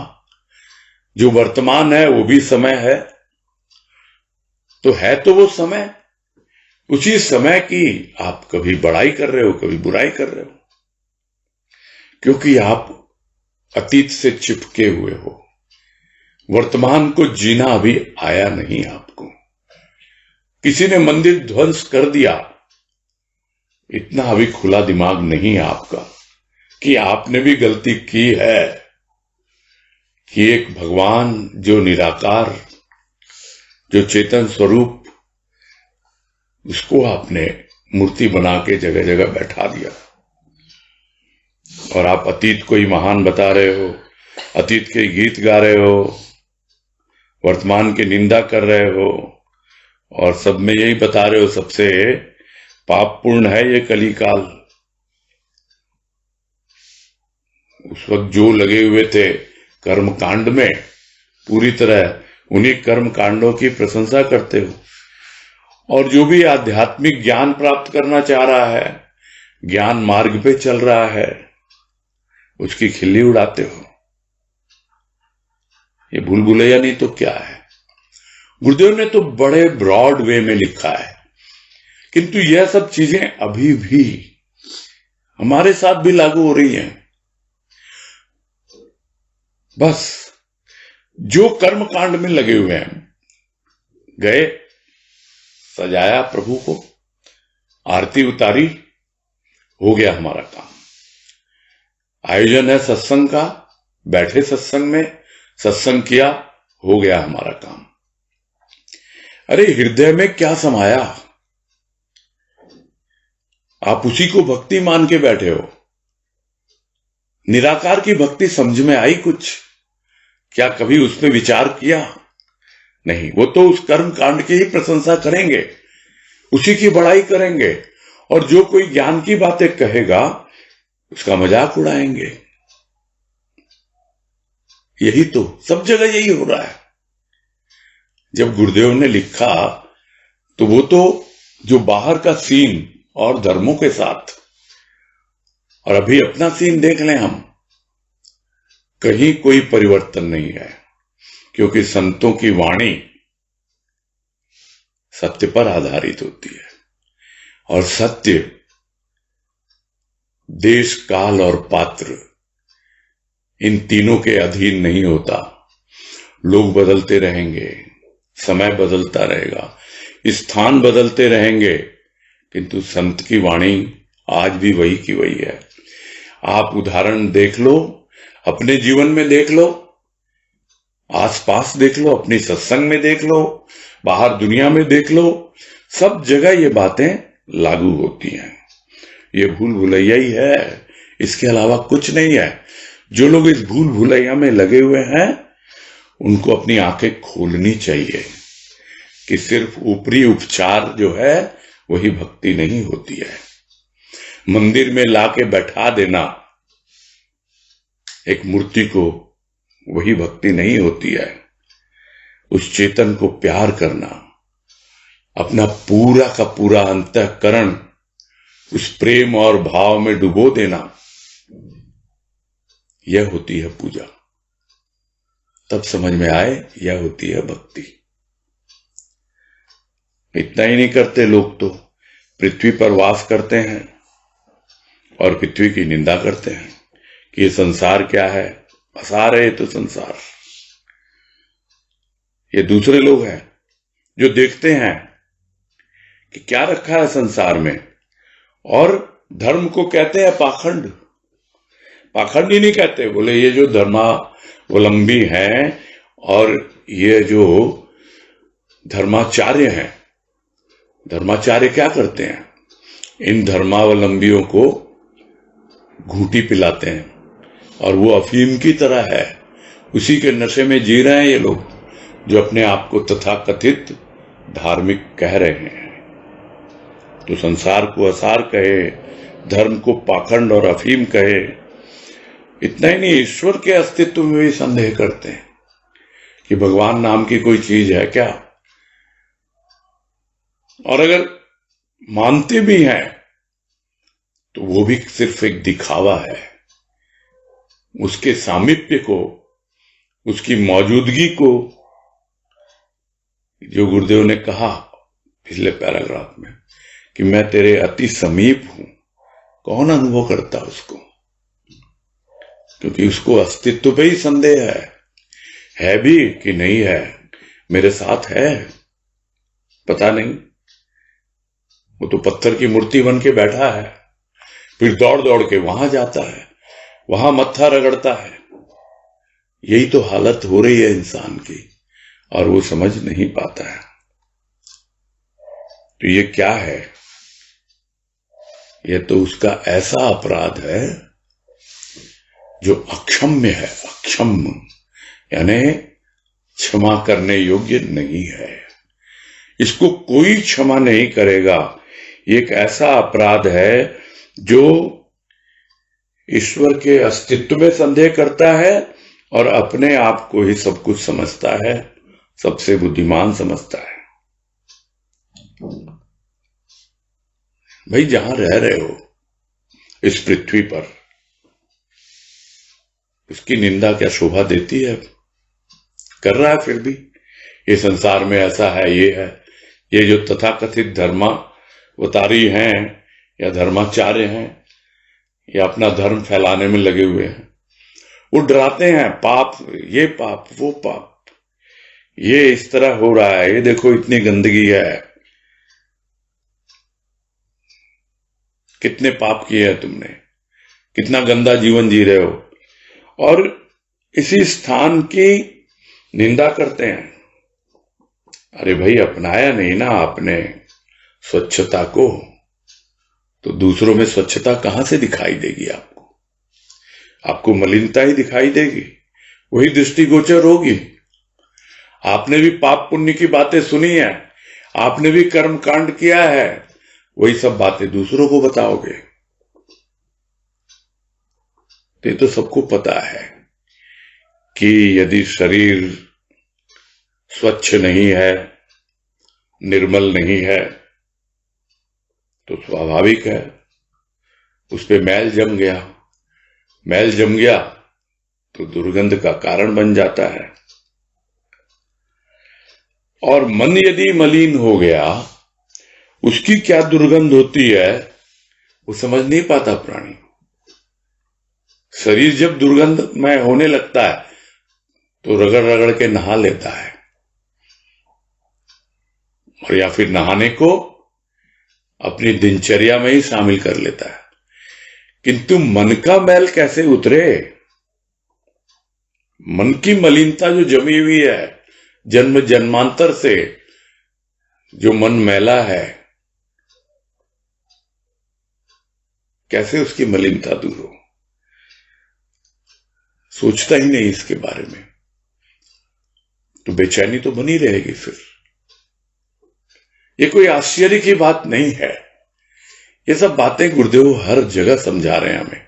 जो वर्तमान है वो भी समय है। तो है तो वो समय, उसी समय की आप कभी बड़ाई कर रहे हो, कभी बुराई कर रहे हो, क्योंकि आप अतीत से चिपके हुए हो। वर्तमान को जीना अभी आया नहीं आपको। किसी ने मंदिर ध्वंस कर दिया, इतना अभी खुला दिमाग नहीं है आपका कि आपने भी गलती की है, कि एक भगवान जो निराकार, जो चेतन स्वरूप, उसको आपने मूर्ति बना के जगह जगह बैठा दिया। और आप अतीत को ही महान बता रहे हो, अतीत के गीत गा रहे हो, वर्तमान की निंदा कर रहे हो, और सब में यही बता रहे हो सबसे पापपूर्ण है ये कलिकाल। उस वक्त जो लगे हुए थे कर्म कांड में, पूरी तरह उन्हीं कर्म कांडों की प्रशंसा करते हो। और जो भी आध्यात्मिक ज्ञान प्राप्त करना चाह रहा है, ज्ञान मार्ग पे चल रहा है, उसकी खिल्ली उड़ाते हो। ये भूल भुलैया नहीं तो क्या है? गुरुदेव ने तो बड़े ब्रॉड वे में लिखा है, किंतु यह सब चीजें अभी भी हमारे साथ भी लागू हो रही हैं। बस जो कर्म कांड में लगे हुए हैं, गए, सजाया प्रभु को, आरती उतारी, हो गया हमारा काम। आयोजन है सत्संग का, बैठे सत्संग में, सत्संग किया, हो गया हमारा काम। अरे हृदय में क्या समाया, आप उसी को भक्ति मान के बैठे हो। निराकार की भक्ति समझ में आई कुछ? क्या कभी उसमें विचार किया? नहीं, वो तो उस कर्म कांड की ही प्रशंसा करेंगे, उसी की बड़ाई करेंगे, और जो कोई ज्ञान की बातें कहेगा उसका मजाक उड़ाएंगे। यही तो सब जगह यही हो रहा है। जब गुरुदेव ने लिखा तो वो तो जो बाहर का सीन और धर्मों के साथ, और अभी अपना सीन देख लें हम, कहीं कोई परिवर्तन नहीं है, क्योंकि संतों की वाणी सत्य पर आधारित होती है, और सत्य देश, काल और पात्र, इन तीनों के अधीन नहीं होता। लोग बदलते रहेंगे, समय बदलता रहेगा, स्थान बदलते रहेंगे, किंतु संत की वाणी आज भी वही की वही है। आप उदाहरण देख लो, अपने जीवन में देख लो, आसपास देख लो, अपनी सत्संग में देख लो, बाहर दुनिया में देख लो, सब जगह ये बातें लागू होती हैं। ये भूल भुलैया ही है, इसके अलावा कुछ नहीं है। जो लोग इस भूल भुलैया में लगे हुए हैं, उनको अपनी आंखें खोलनी चाहिए कि सिर्फ ऊपरी उपचार जो है वही भक्ति नहीं होती है। मंदिर में लाके बैठा देना एक मूर्ति को, वही भक्ति नहीं होती है। उस चेतन को प्यार करना, अपना पूरा का पूरा अंतःकरण उस प्रेम और भाव में डुबो देना, यह होती है पूजा। तब समझ में आए, यह होती है भक्ति। इतना ही नहीं करते लोग, तो पृथ्वी पर वास करते हैं और पृथ्वी की निंदा करते हैं कि ये संसार क्या है, असार है ये तो संसार। ये दूसरे लोग हैं जो देखते हैं कि क्या रखा है संसार में, और धर्म को कहते हैं पाखंड। पाखंड ही नहीं कहते, बोले ये जो धर्मावलंबी हैं और ये जो धर्माचार्य हैं, धर्माचार्य क्या करते हैं? इन धर्मावलंबियों को घूंटी पिलाते हैं, और वो अफीम की तरह है, उसी के नशे में जी रहे हैं ये लोग, जो अपने आप को तथाकथित धार्मिक कह रहे हैं। तो संसार को असार कहे, धर्म को पाखंड और अफीम कहे। इतना ही नहीं, ईश्वर के अस्तित्व में भी संदेह करते हैं कि भगवान नाम की कोई चीज है क्या। और अगर मानते भी हैं तो वो भी सिर्फ एक दिखावा है। उसके सामीप्य को, उसकी मौजूदगी को, जो गुरुदेव ने कहा पिछले पैराग्राफ में कि मैं तेरे अति समीप हूं, कौन अनुभव करता उसको? क्योंकि उसको अस्तित्व पे ही संदेह है भी कि नहीं है, मेरे साथ है, पता नहीं। वो तो पत्थर की मूर्ति बन के बैठा है, फिर दौड़ दौड़ के वहां जाता है, वहां मत्था रगड़ता है। यही तो हालत हो रही है इंसान की, और वो समझ नहीं पाता है। तो ये क्या है? ये तो उसका ऐसा अपराध है जो अक्षम्य है, अक्षम्य, यानी क्षमा करने योग्य नहीं है। इसको कोई क्षमा नहीं करेगा। ये एक ऐसा अपराध है जो ईश्वर के अस्तित्व में संदेह करता है और अपने आप को ही सब कुछ समझता है, सबसे बुद्धिमान समझता है। भाई, जहां रह रहे हो इस पृथ्वी पर, उसकी निंदा क्या शोभा देती है? कर रहा है फिर भी, ये संसार में ऐसा है, ये है। ये जो तथाकथित धर्मावतारी हैं या धर्माचार्य हैं, ये अपना धर्म फैलाने में लगे हुए हैं। वो डराते हैं, पाप, ये पाप, वो पाप, ये इस तरह हो रहा है, ये देखो इतनी गंदगी है, कितने पाप किए हैं तुमने, कितना गंदा जीवन जी रहे हो, और इसी स्थान की निंदा करते हैं। अरे भाई, अपनाया नहीं ना आपने स्वच्छता को, तो दूसरों में स्वच्छता कहां से दिखाई देगी? आपको मलिनता ही दिखाई देगी, वही दृष्टिगोचर होगी। आपने भी पाप पुण्य की बातें सुनी है, आपने भी कर्म कांड किया है, वही सब बातें दूसरों को बताओगे। ये तो सबको पता है कि यदि शरीर स्वच्छ नहीं है, निर्मल नहीं है, तो स्वाभाविक है उस पे मैल जम गया। मैल जम गया तो दुर्गंध का कारण बन जाता है। और मन यदि मलिन हो गया, उसकी क्या दुर्गंध होती है वो समझ नहीं पाता प्राणी। शरीर जब दुर्गंधमय होने लगता है तो रगड़ रगड़ के नहा लेता है, और या फिर नहाने को अपनी दिनचर्या में ही शामिल कर लेता है। किंतु मन का मैल कैसे उतरे? मन की मलिनता जो जमी हुई है जन्म जन्मांतर से, जो मन मैला है, कैसे उसकी मलिनता दूर हो? सोचता ही नहीं इसके बारे में, तो बेचैनी तो बनी रहेगी फिर। ये कोई आश्चर्य की बात नहीं है। ये सब बातें गुरुदेव हर जगह समझा रहे हैं हमें,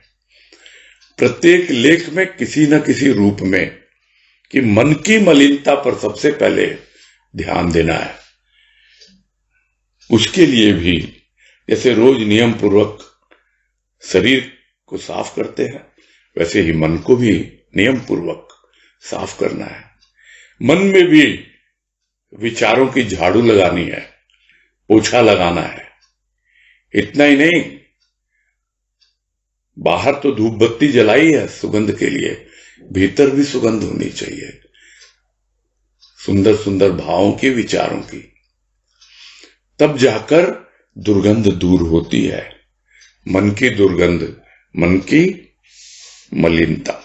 प्रत्येक लेख में किसी न किसी रूप में, कि मन की मलिनता पर सबसे पहले ध्यान देना है। उसके लिए भी जैसे रोज नियम पूर्वक शरीर को साफ करते हैं, वैसे ही मन को भी नियम पूर्वक साफ करना है। मन में भी विचारों की झाड़ू लगानी है, पोछा लगाना है। इतना ही नहीं, बाहर तो धूप बत्ती जलाई है सुगंध के लिए, भीतर भी सुगंध होनी चाहिए, सुंदर सुंदर भावों की, विचारों की। तब जाकर दुर्गंध दूर होती है, मन की दुर्गंध, मन की मलिनता।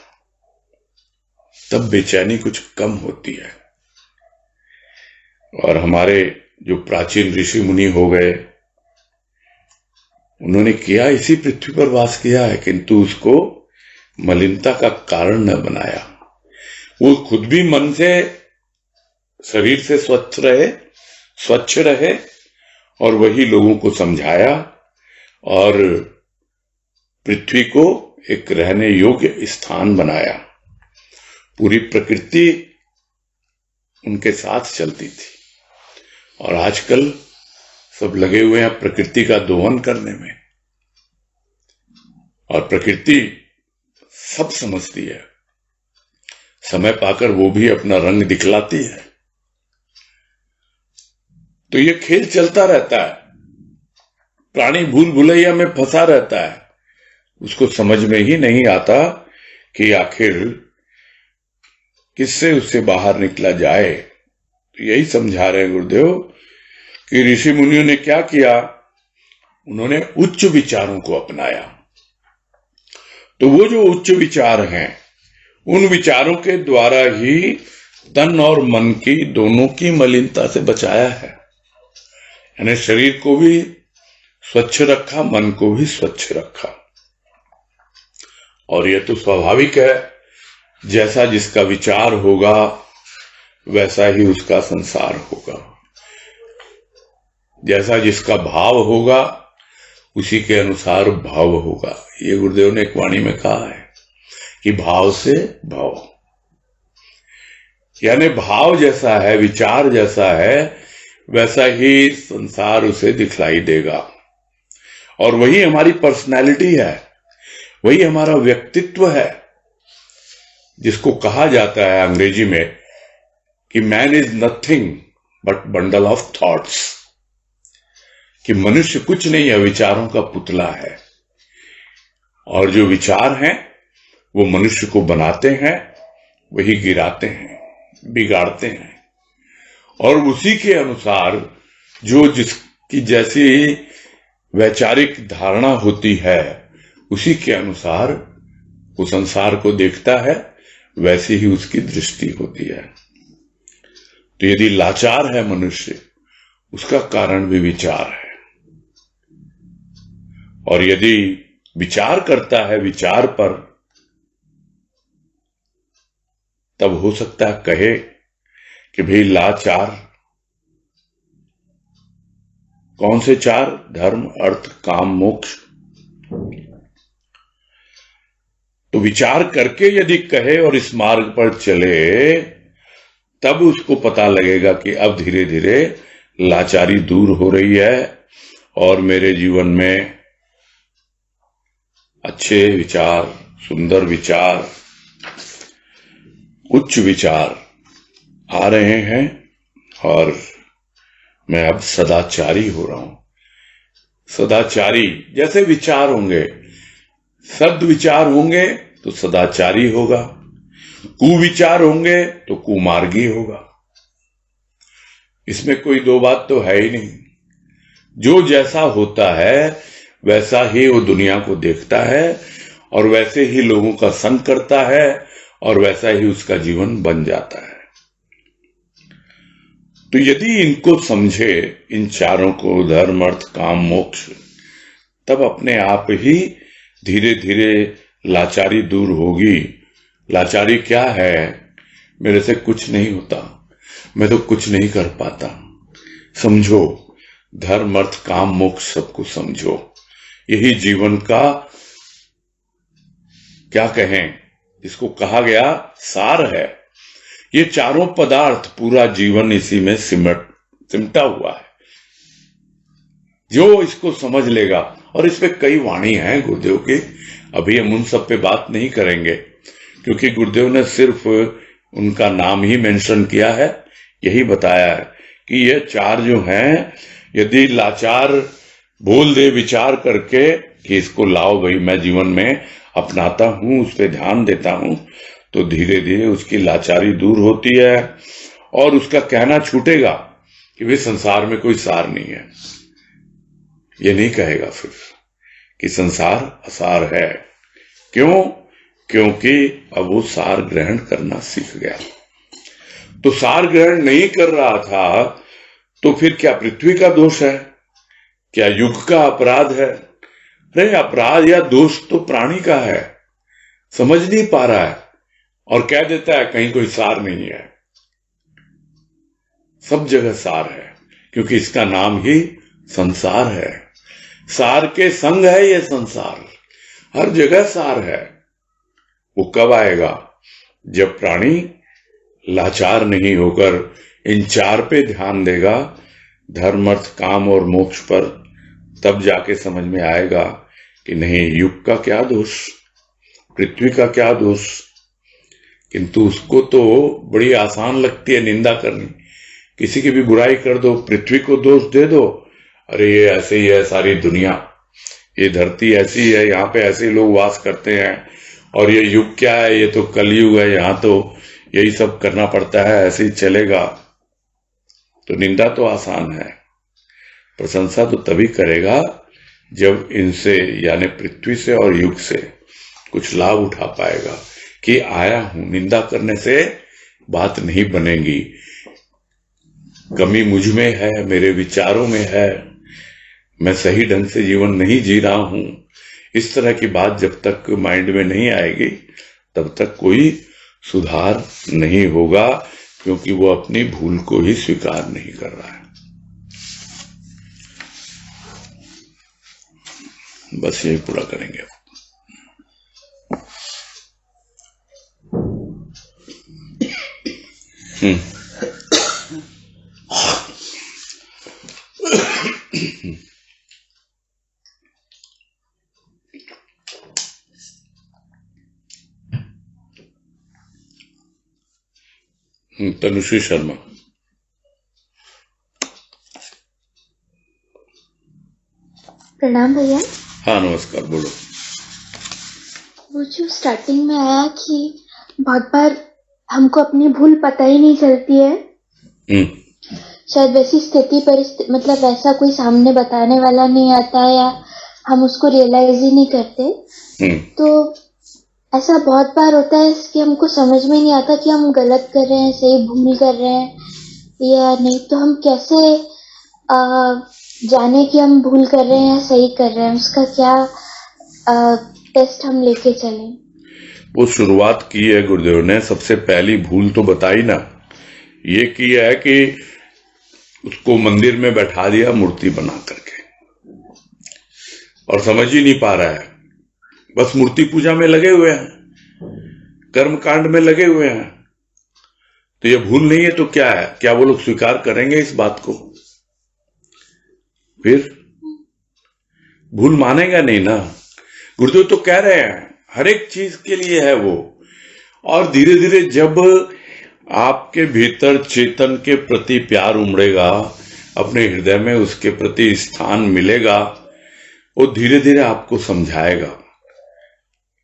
तब बेचैनी कुछ कम होती है। और हमारे जो प्राचीन ऋषि मुनि हो गए, उन्होंने किया, इसी पृथ्वी पर वास किया है, किंतु उसको मलिनता का कारण न बनाया। वो खुद भी मन से, शरीर से स्वच्छ रहे और वही लोगों को समझाया, और पृथ्वी को एक रहने योग्य स्थान बनाया। पूरी प्रकृति उनके साथ चलती थी, और आजकल सब लगे हुए हैं प्रकृति का दोहन करने में। और प्रकृति सब समझती है, समय पाकर वो भी अपना रंग दिखलाती है। तो ये खेल चलता रहता है। प्राणी भूल भुलैया में फंसा रहता है, उसको समझ में ही नहीं आता कि आखिर किससे उससे बाहर निकला जाए। तो यही समझा रहे हैं गुरुदेव कि ऋषि मुनियों ने क्या किया, उन्होंने उच्च विचारों को अपनाया। तो वो जो उच्च विचार हैं, उन विचारों के द्वारा ही तन और मन की दोनों की मलिनता से बचाया है। यानी शरीर को भी स्वच्छ रखा, मन को भी स्वच्छ रखा। और यह तो स्वाभाविक है, जैसा जिसका विचार होगा वैसा ही उसका संसार होगा, जैसा जिसका भाव होगा उसी के अनुसार भाव होगा। ये गुरुदेव ने एक वाणी में कहा है कि भाव से भाव, यानी भाव जैसा है, विचार जैसा है, वैसा ही संसार उसे दिखलाई देगा। और वही हमारी पर्सनैलिटी है, वही हमारा व्यक्तित्व है, जिसको कहा जाता है अंग्रेजी में कि man is nothing but bundle of thoughts, कि मनुष्य कुछ नहीं है, विचारों का पुतला है। और जो विचार हैं वो मनुष्य को बनाते हैं, वही गिराते हैं, बिगाड़ते हैं। और उसी के अनुसार जो जिसकी जैसी वैचारिक धारणा होती है, उसी के अनुसार वो संसार को देखता है, वैसी ही उसकी दृष्टि होती है। तो यदि लाचार है मनुष्य, उसका कारण भी विचार है। और यदि विचार करता है विचार पर, तब हो सकता है कहे कि भाई लाचार कौन से चार? धर्म, अर्थ, काम, मोक्ष। तो विचार करके यदि कहे और इस मार्ग पर चले, तब उसको पता लगेगा कि अब धीरे धीरे लाचारी दूर हो रही है और मेरे जीवन में अच्छे विचार, सुंदर विचार, उच्च विचार आ रहे हैं और मैं अब सदाचारी हो रहा हूं। सदाचारी जैसे विचार होंगे, सद्विचार होंगे तो सदाचारी होगा, कुविचार होंगे तो कुमार्गी होगा। इसमें कोई दो बात तो है ही नहीं। जो जैसा होता है वैसा ही वो दुनिया को देखता है और वैसे ही लोगों का संग करता है और वैसा ही उसका जीवन बन जाता है। तो यदि इनको समझे, इन चारों को, धर्म, अर्थ, काम, मोक्ष, तब अपने आप ही धीरे धीरे लाचारी दूर होगी। लाचारी क्या है? मेरे से कुछ नहीं होता, मैं तो कुछ नहीं कर पाता। समझो, धर्म, अर्थ, काम, मोक्ष सबको समझो। यही जीवन का, क्या कहें, इसको कहा गया सार है। ये चारों पदार्थ, पूरा जीवन इसी में सिमटा हुआ है। जो इसको समझ लेगा, और इस पे कई वाणी हैं गुरुदेव की, अभी हम उन सब पे बात नहीं करेंगे क्योंकि गुरुदेव ने सिर्फ उनका नाम ही मेंशन किया है, यही बताया है कि ये चार जो हैं, यदि लाचार बोल दे विचार करके कि इसको लाओ भाई मैं जीवन में अपनाता हूं, उस पर ध्यान देता हूं, तो धीरे धीरे उसकी लाचारी दूर होती है और उसका कहना छूटेगा कि वे संसार में कोई सार नहीं है। ये नहीं कहेगा फिर कि संसार असार है। क्यों? क्योंकि अब वो सार ग्रहण करना सीख गया। तो सार ग्रहण नहीं कर रहा था तो फिर क्या पृथ्वी का दोष है? क्या युग का अपराध है? अरे अपराध या दोष तो प्राणी का है, समझ नहीं पा रहा है और कह देता है कहीं कोई सार नहीं है। सब जगह सार है क्योंकि इसका नाम ही संसार है। सार के संग है ये संसार, हर जगह सार है। वो कब आएगा? जब प्राणी लाचार नहीं होकर इन चार पे ध्यान देगा, धर्म, अर्थ, काम और मोक्ष पर, तब जाके समझ में आएगा कि नहीं, युग का क्या दोष, पृथ्वी का क्या दोष। किंतु उसको तो बड़ी आसान लगती है निंदा करनी। किसी की भी बुराई कर दो, पृथ्वी को दोष दे दो, अरे ये ऐसे ही है सारी दुनिया, ये धरती ऐसी है, यहाँ पे ऐसे लोग वास करते हैं, और ये युग क्या है, ये तो कलयुग है, यहाँ तो यही सब करना पड़ता है, ऐसे ही चलेगा। तो निंदा तो आसान है, प्रशंसा तो तभी करेगा जब इनसे यानी पृथ्वी से और युग से कुछ लाभ उठा पाएगा कि आया हूं। निंदा करने से बात नहीं बनेगी, कमी मुझ में है, मेरे विचारों में है, मैं सही ढंग से जीवन नहीं जी रहा हूं, इस तरह की बात जब तक माइंड में नहीं आएगी तब तक कोई सुधार नहीं होगा, क्योंकि वो अपनी भूल को ही स्वीकार नहीं कर रहा है। बस यही पूरा करेंगे। तनुश्री शर्मा। प्रणाम भैया। हाँ नमस्कार, बोलो। वो जो स्टार्टिंग में आया कि बहुत बार हमको अपनी भूल पता ही नहीं चलती है, शायद वैसी स्थिति परिस्थिति मतलब वैसा कोई सामने बताने वाला नहीं आता है, या हम उसको रियलाइज ही नहीं करते। तो ऐसा बहुत बार होता है कि हमको समझ में नहीं आता कि हम गलत कर रहे हैं, सही भूल कर रहे हैं या नहीं। तो हम कैसे जाने कि हम भूल कर रहे हैं या सही कर रहे हैं, उसका क्या टेस्ट हम लेके चलें? वो शुरुआत की है गुरुदेव ने, सबसे पहली भूल तो बताई ना, ये की है कि उसको मंदिर में बैठा दिया मूर्ति बना करके, और समझ ही नहीं पा रहा है, बस मूर्ति पूजा में लगे हुए हैं, कर्म कांड में लगे हुए हैं। तो ये भूल नहीं है तो क्या है? क्या वो लोग स्वीकार करेंगे इस बात को? फिर भूल मानेगा नहीं ना। गुरुदेव तो कह रहे हैं हर एक चीज के लिए है वो, और धीरे धीरे जब आपके भीतर चेतन के प्रति प्यार उमड़ेगा, अपने हृदय में उसके प्रति स्थान मिलेगा, वो धीरे धीरे आपको समझाएगा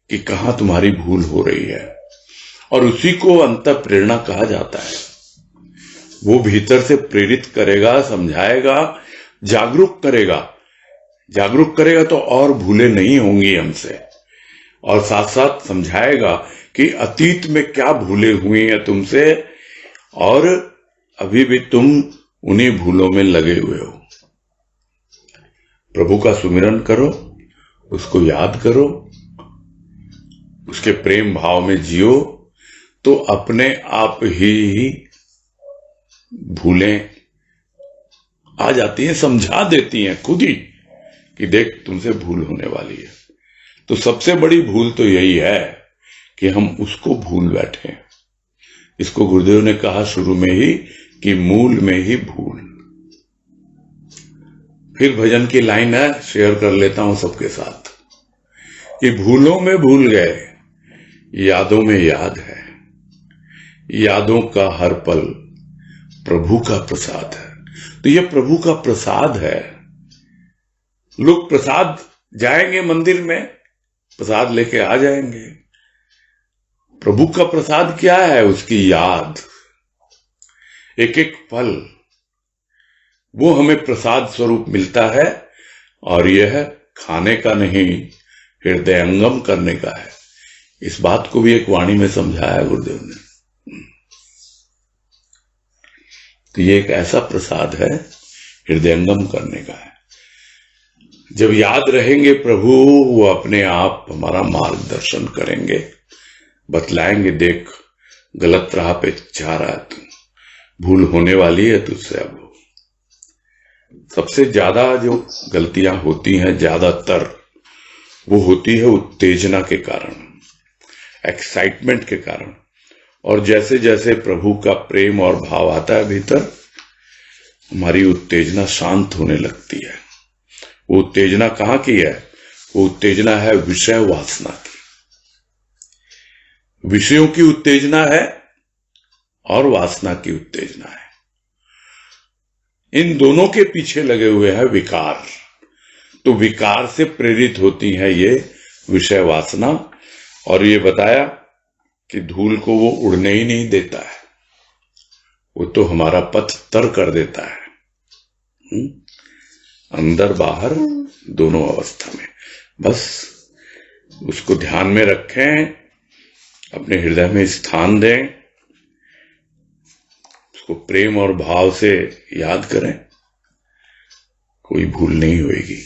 कि कहां तुम्हारी भूल हो रही है, और उसी को अंत प्रेरणा कहा जाता है। वो भीतर से प्रेरित करेगा, समझाएगा, जागरूक करेगा। जागरूक करेगा तो और भूलें नहीं होंगी हमसे, और साथ साथ समझाएगा कि अतीत में क्या भूलें हुई हैं तुमसे, और अभी भी तुम उन्हीं भूलों में लगे हुए हो। प्रभु का सुमिरन करो, उसको याद करो, उसके प्रेम भाव में जियो, तो अपने आप ही भूलें आ जाती हैं, समझा देती हैं खुद ही कि देख तुमसे भूल होने वाली है। तो सबसे बड़ी भूल तो यही है कि हम उसको भूल बैठे। इसको गुरुदेव ने कहा शुरू में ही कि मूल में ही भूल। फिर भजन की लाइन है, शेयर कर लेता हूं सबके साथ, कि भूलों में भूल गए, यादों में याद है, यादों का हर पल प्रभु का प्रसाद है। तो ये प्रभु का प्रसाद है। लोग प्रसाद जाएंगे मंदिर में, प्रसाद लेके आ जाएंगे। प्रभु का प्रसाद क्या है? उसकी याद, एक एक पल वो हमें प्रसाद स्वरूप मिलता है, और यह खाने का नहीं, हृदयंगम करने का है। इस बात को भी एक वाणी में समझाया गुरुदेव ने। तो ये एक ऐसा प्रसाद है, हृदयंगम करने का है। जब याद रहेंगे प्रभु, वो अपने आप हमारा मार्गदर्शन करेंगे, बतलाएंगे, देख गलत राह पे जा रहा है तू, भूल होने वाली है तुझसे। अब सबसे ज्यादा जो गलतियां होती हैं, ज्यादातर वो होती है उत्तेजना के कारण, एक्साइटमेंट के कारण। और जैसे जैसे प्रभु का प्रेम और भाव आता है भीतर, हमारी उत्तेजना शांत होने लगती है। वो उत्तेजना कहाँ की है? वो उत्तेजना है विषय वासना की। विषयों की उत्तेजना है और वासना की उत्तेजना है। इन दोनों के पीछे लगे हुए हैं विकार। तो विकार से प्रेरित होती है ये विषय वासना। और ये बताया कि धूल को वो उड़ने ही नहीं देता है, वो तो हमारा पथ तर कर देता है, अंदर बाहर दोनों अवस्था में। बस उसको ध्यान में रखें, अपने हृदय में स्थान दें, उसको प्रेम और भाव से याद करें, कोई भूल नहीं होएगी।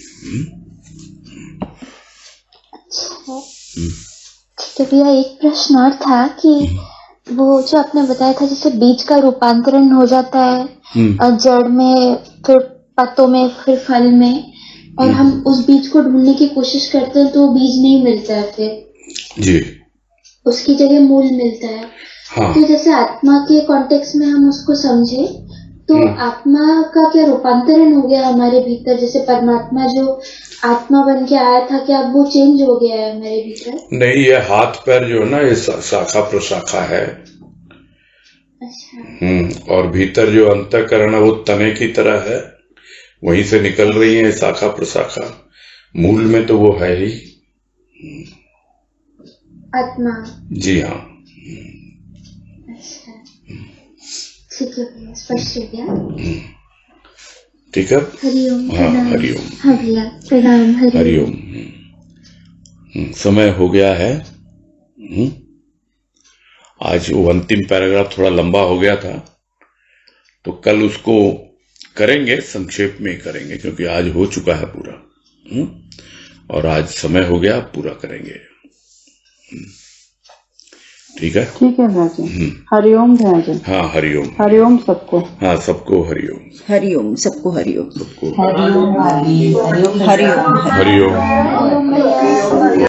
तो भैया एक प्रश्न और था कि वो जो आपने बताया था जैसे बीज का रूपांतरण हो जाता है जड़ में, फिर पत्तों में, फिर फल में, और हम उस बीज को ढूंढने की कोशिश करते हैं तो वो बीज नहीं मिलता है, फिर जी उसकी जगह मूल मिलता है। हाँ। तो जैसे आत्मा के कॉन्टेक्स्ट में हम उसको समझे तो आत्मा का क्या रूपांतरण हो गया हमारे भीतर? जैसे परमात्मा जो आत्मा बन के आया था, क्या अब वो चेंज हो गया है हमारे भीतर? नहीं, ये हाथ पैर जो है ना, ये शाखा प्रशाखा है। अच्छा। और भीतर जो अंतःकरण है वो तने की तरह है, वहीं से निकल रही है शाखा प्रशाखा। मूल में तो वो है ही आत्मा। जी हाँ। अच्छा, ठीक है भैया, स्पष्ट हो गया। ठीक है। हरिओम। हाँ हरिओम। हाँ भैया प्रणाम। हरिओम। समय हो गया है। आज वो अंतिम पैराग्राफ थोड़ा लंबा हो गया था, तो कल उसको करेंगे, संक्षेप में करेंगे, क्योंकि आज हो चुका है पूरा। और आज समय हो गया, पूरा करेंगे। ठीक है। ठीक है भाजी। हरिओम भाजी। हाँ हरिओम। हरिओम सबको। हाँ सबको हरिओम। हरिओम सबको हरिओम। सबको हरिओम हरिओम हरिओम। हरिओम।